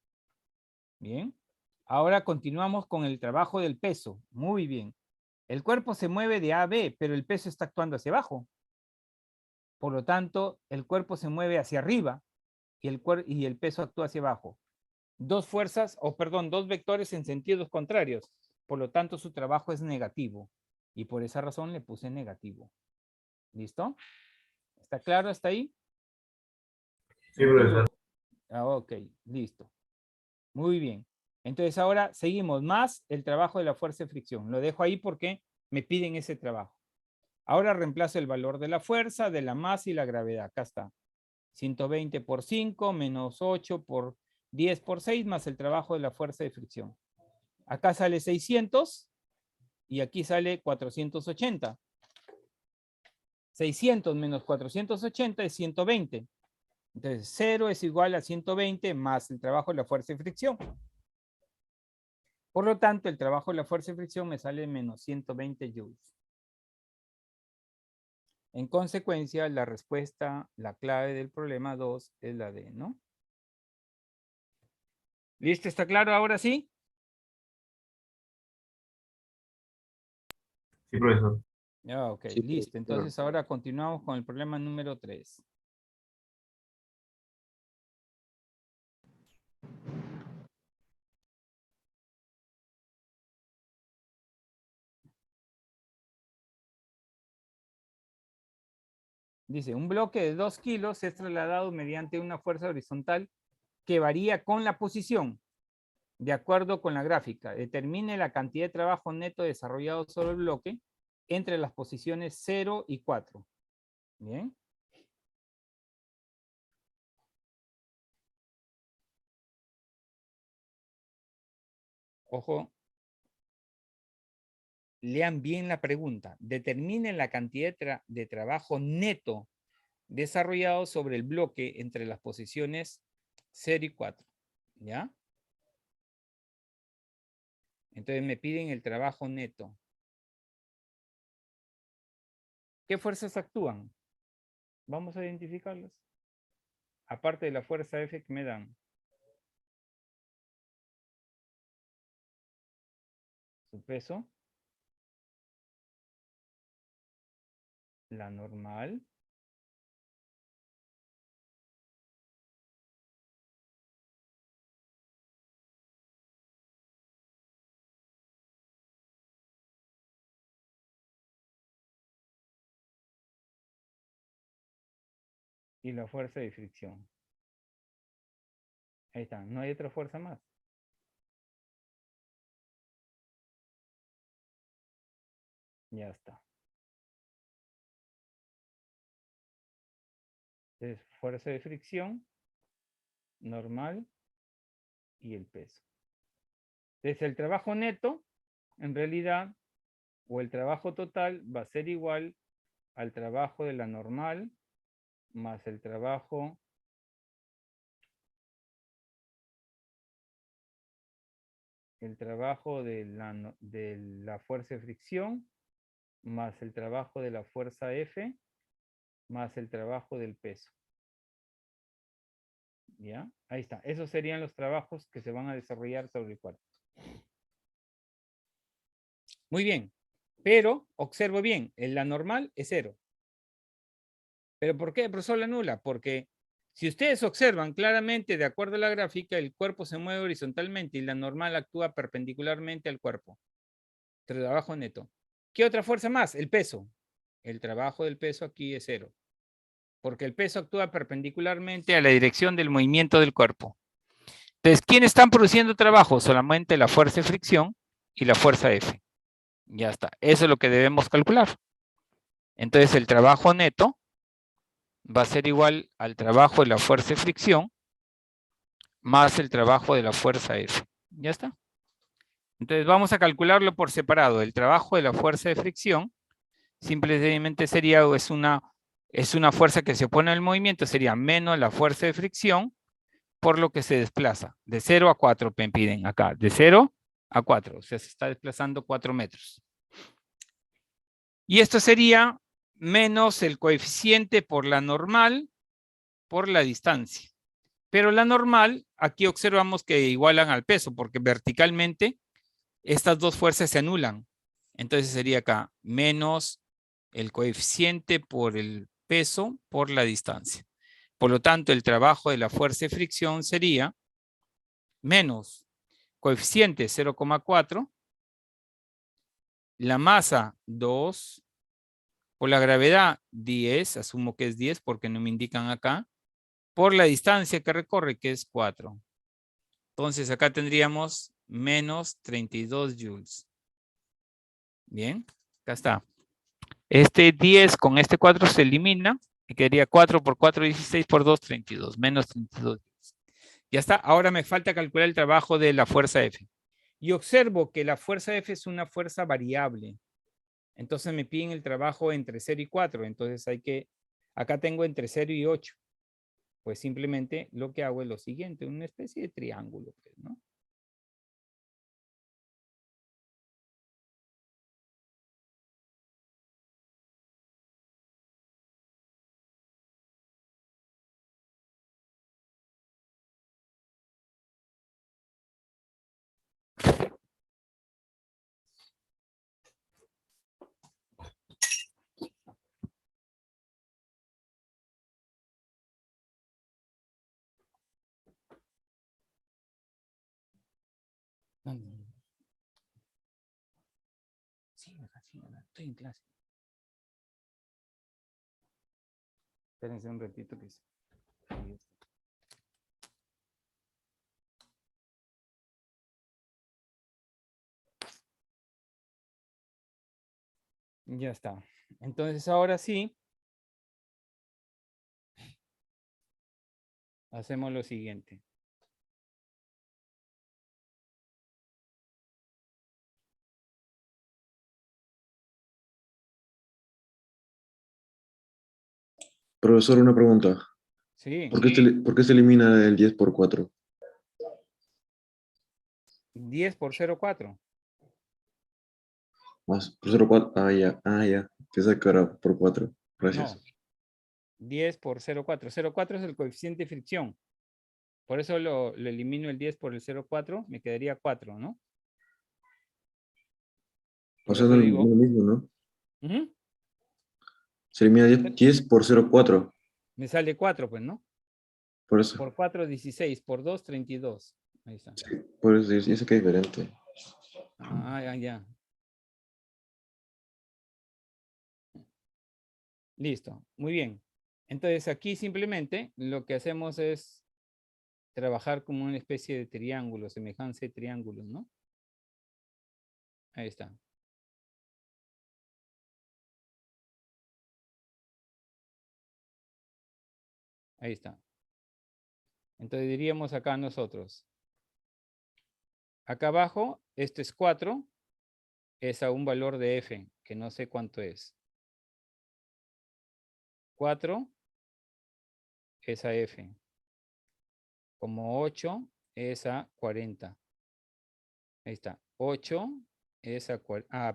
Bien. Ahora continuamos con el trabajo del peso. Muy bien. El cuerpo se mueve de A a B, pero el peso está actuando hacia abajo. Por lo tanto, el cuerpo se mueve hacia arriba y el peso actúa hacia abajo. Dos fuerzas, dos vectores en sentidos contrarios. Por lo tanto, su trabajo es negativo. Y por esa razón le puse negativo. ¿Listo? ¿Está claro hasta ahí? Sí, profesor. Ok, listo. Muy bien. Entonces ahora seguimos más el trabajo de la fuerza de fricción. Lo dejo ahí porque me piden ese trabajo. Ahora reemplazo el valor de la fuerza, de la masa y la gravedad. Acá está. 120 por 5 menos 8 por 10 por 6 más el trabajo de la fuerza de fricción. Acá sale 600 y aquí sale 480. 600 menos 480 es 120. Entonces 0 es igual a 120 más el trabajo de la fuerza de fricción. Por lo tanto, el trabajo de la fuerza de fricción me sale menos 120 joules. En consecuencia, la respuesta, la clave del problema 2 es la D, ¿no? ¿Listo? ¿Está claro ahora sí? Sí, profesor. Ok, Sí, listo. profesor. Entonces ahora continuamos con el problema número 3. Dice, un bloque de 2 kilos es trasladado mediante una fuerza horizontal que varía con la posición, de acuerdo con la gráfica. Determine la cantidad de trabajo neto desarrollado sobre el bloque entre las posiciones 0 y 4. Bien. Ojo. Lean bien la pregunta. Determine la cantidad de trabajo neto desarrollado sobre el bloque entre las posiciones 0 y 4. ¿Ya? Entonces me piden el trabajo neto. ¿Qué fuerzas actúan? Vamos a identificarlas. Aparte de la fuerza F que me dan. Su peso. La normal. Y la fuerza de fricción. Ahí está. No hay otra fuerza más. Ya está. Entonces, fuerza de fricción, normal y el peso. Entonces, el trabajo neto, en realidad, o el trabajo total, va a ser igual al trabajo de la normal más el trabajo de la fuerza de fricción más el trabajo de la fuerza F más el trabajo del peso. ¿Ya? Ahí está. Esos serían los trabajos que se van a desarrollar sobre el cuerpo. Muy bien. Pero, observo bien, la normal es 0. ¿Pero por qué, profesor, la nula? Porque si ustedes observan claramente, de acuerdo a la gráfica, el cuerpo se mueve horizontalmente y la normal actúa perpendicularmente al cuerpo. Trabajo neto. ¿Qué otra fuerza más? El peso. El trabajo del peso aquí es 0. Porque el peso actúa perpendicularmente a la dirección del movimiento del cuerpo. Entonces, ¿quiénes están produciendo trabajo? Solamente la fuerza de fricción y la fuerza F. Ya está. Eso es lo que debemos calcular. Entonces, el trabajo neto va a ser igual al trabajo de la fuerza de fricción más el trabajo de la fuerza F. Ya está. Entonces, vamos a calcularlo por separado. El trabajo de la fuerza de fricción simplemente sería, es una fuerza que se opone al movimiento, sería menos la fuerza de fricción por lo que se desplaza. De 0 a 4 me piden acá. De 0 a 4. O sea, se está desplazando 4 metros. Y esto sería menos el coeficiente por la normal por la distancia. Pero la normal, aquí observamos que igualan al peso, porque verticalmente estas dos fuerzas se anulan. Entonces sería acá menos el coeficiente por el peso por la distancia. Por lo tanto, el trabajo de la fuerza de fricción sería menos coeficiente 0,4, la masa 2, por la gravedad 10, asumo que es 10 porque no me indican acá, por la distancia que recorre que es 4. Entonces acá tendríamos menos 32 joules. Bien, acá está. Este 10 con este 4 se elimina y quedaría 4 por 4, 16 por 2, 32, menos 32 joules. Ya está, ahora me falta calcular el trabajo de la fuerza F. Y observo que la fuerza F es una fuerza variable. Entonces me piden el trabajo entre 0 y 4. Entonces hay que, acá tengo entre 0 y 8. Pues simplemente lo que hago es lo siguiente, una especie de triángulo, pues, ¿no? Sí, estoy en clase. Espérense un ratito que sí. Ya está. Entonces ahora sí. Hacemos lo siguiente. Profesor, una pregunta. Sí. ¿Por qué se elimina el 10 por 4? 10 por 0,4. Más por 0,4. Ah, ya. Pensé que era por 4. Gracias. No. 10 por 0,4. 0,4 es el coeficiente de fricción. Por eso lo elimino el 10 por el 0,4. Me quedaría 4, ¿no? O Por sea, eso no es digo. lo mismo, ¿no? Ujú, Se elimina 10 por 0,4. me sale 4, pues, ¿no? Por eso. Por 4, 16. Por 2, 32. Ahí está. Por eso dice que es diferente. Ah, ya, ya. Listo. Muy bien. Entonces aquí simplemente lo que hacemos es trabajar como una especie de triángulo, semejanza de triángulos, ¿no? Ahí está. Ahí está. Entonces diríamos acá nosotros. Acá abajo, esto es 4, es a un valor de f, que no sé cuánto es. 4 es a f. Como 8 es a 40. Ahí está. 8 es a,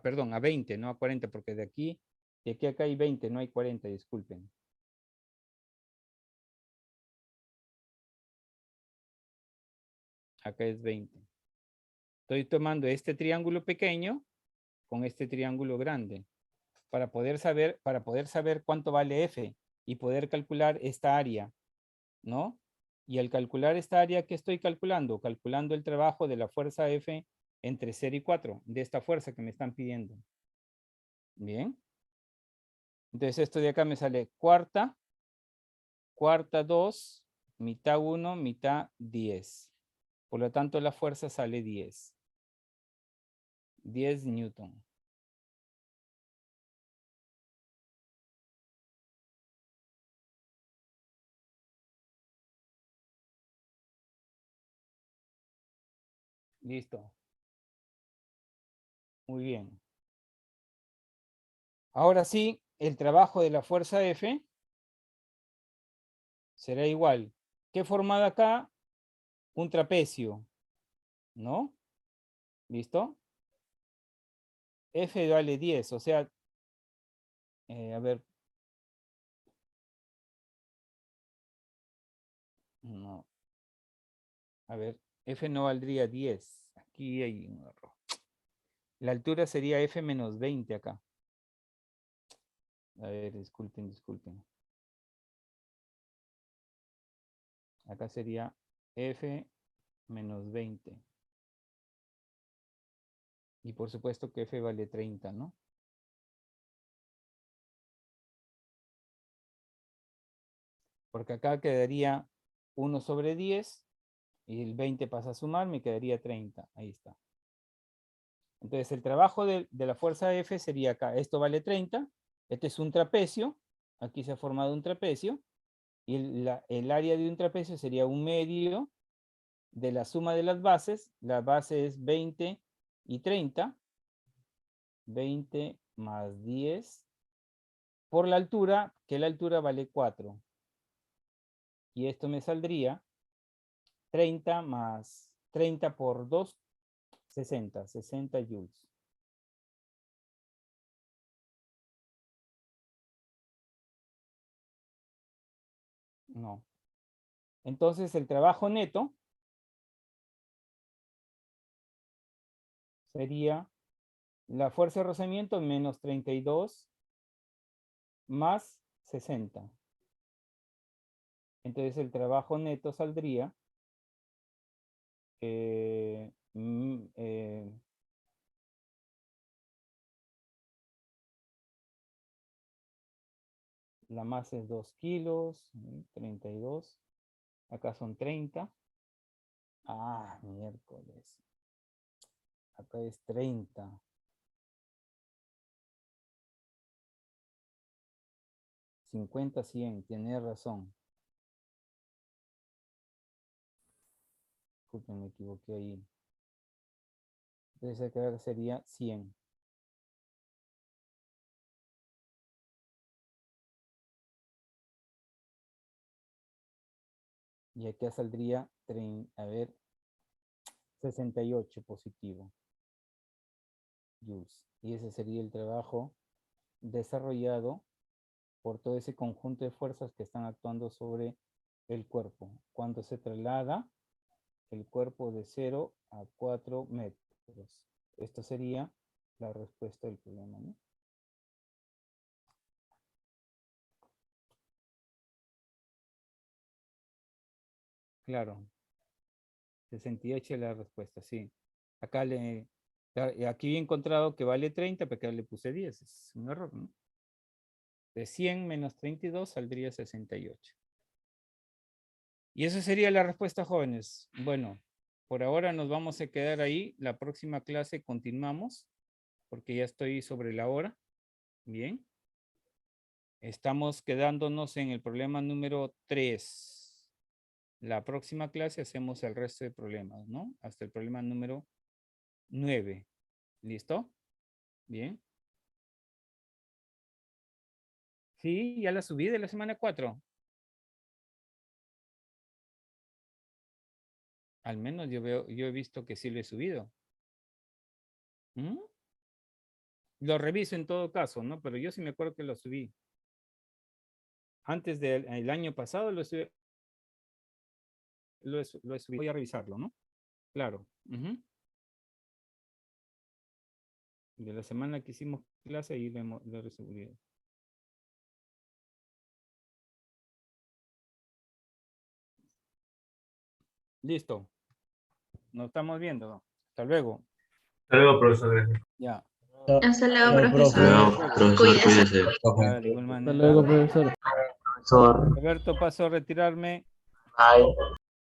perdón, a 20, no a 40, porque de aquí a acá hay 20, no hay 40, disculpen. Acá es 20. Estoy tomando este triángulo pequeño con este triángulo grande para poder saber cuánto vale F y poder calcular esta área, ¿no? Y al calcular esta área, ¿qué estoy calculando? Calculando el trabajo de la fuerza F entre 0 y 4, de esta fuerza que me están pidiendo. Bien. Entonces esto de acá me sale cuarta 2, mitad 1, mitad 10. Por lo tanto, la fuerza sale 10. 10 newton. Listo. Muy bien. Ahora sí, el trabajo de la fuerza F será igual. ¿Qué he formado acá? Un trapecio, ¿no? ¿Listo? F vale 10, o sea, a ver. No. A ver, F no valdría 10. Aquí hay un error. La altura sería F menos 20 acá. A ver, disculpen. Acá sería F menos 20. Y por supuesto que F vale 30, ¿no? Porque acá quedaría 1 sobre 10 y el 20 pasa a sumar, me quedaría 30. Ahí está. Entonces el trabajo de la fuerza F sería acá. Esto vale 30. Este es un trapecio. Aquí se ha formado un trapecio. Y el área de un trapecio sería 1/2 de la suma de las bases. La base es 20 y 30. 20 más 10. Por la altura, que la altura vale 4. Y esto me saldría 30 más 30 por 2, 60 joules. No. Entonces el trabajo neto sería la fuerza de rozamiento menos 32 más 60. Entonces el trabajo neto saldría la masa es 2 kilos, 32. Acá son 30. Ah, miércoles. Acá es 30. $50, 100, tiene razón. Disculpen, me equivoqué ahí. Entonces acá sería 100. Y acá saldría, a ver, 68 positivo joules. Y ese sería el trabajo desarrollado por todo ese conjunto de fuerzas que están actuando sobre el cuerpo. Cuando se traslada el cuerpo de 0 a 4 metros. Esto sería la respuesta del problema, ¿no? Claro. 68 es la respuesta, sí. Acá aquí he encontrado que vale 30, pero acá le puse 10. Es un error, ¿no? De 100 menos 32 saldría 68. Y esa sería la respuesta, jóvenes. Bueno, por ahora nos vamos a quedar ahí. La próxima clase continuamos, porque ya estoy sobre la hora. Bien. Estamos quedándonos en el problema número 3. La próxima clase hacemos el resto de problemas, ¿no? Hasta el problema número 9. ¿Listo? Bien. Sí, ya la subí de la semana 4. Al menos yo he visto que sí lo he subido. ¿Mm? Lo reviso en todo caso, ¿no? Pero yo sí me acuerdo que lo subí. Antes del año pasado lo he subido. Voy a revisarlo, ¿no? Claro. De la semana que hicimos clase ahí lo he resubido. Listo. Nos estamos viendo. Hasta luego. Hasta luego, profesor. Ya. Hasta luego, Hasta profesor. luego, profesor, Cuídese. cuídese. Dale, igual manera. Hasta luego, profesor. Alberto, paso a retirarme. Bye.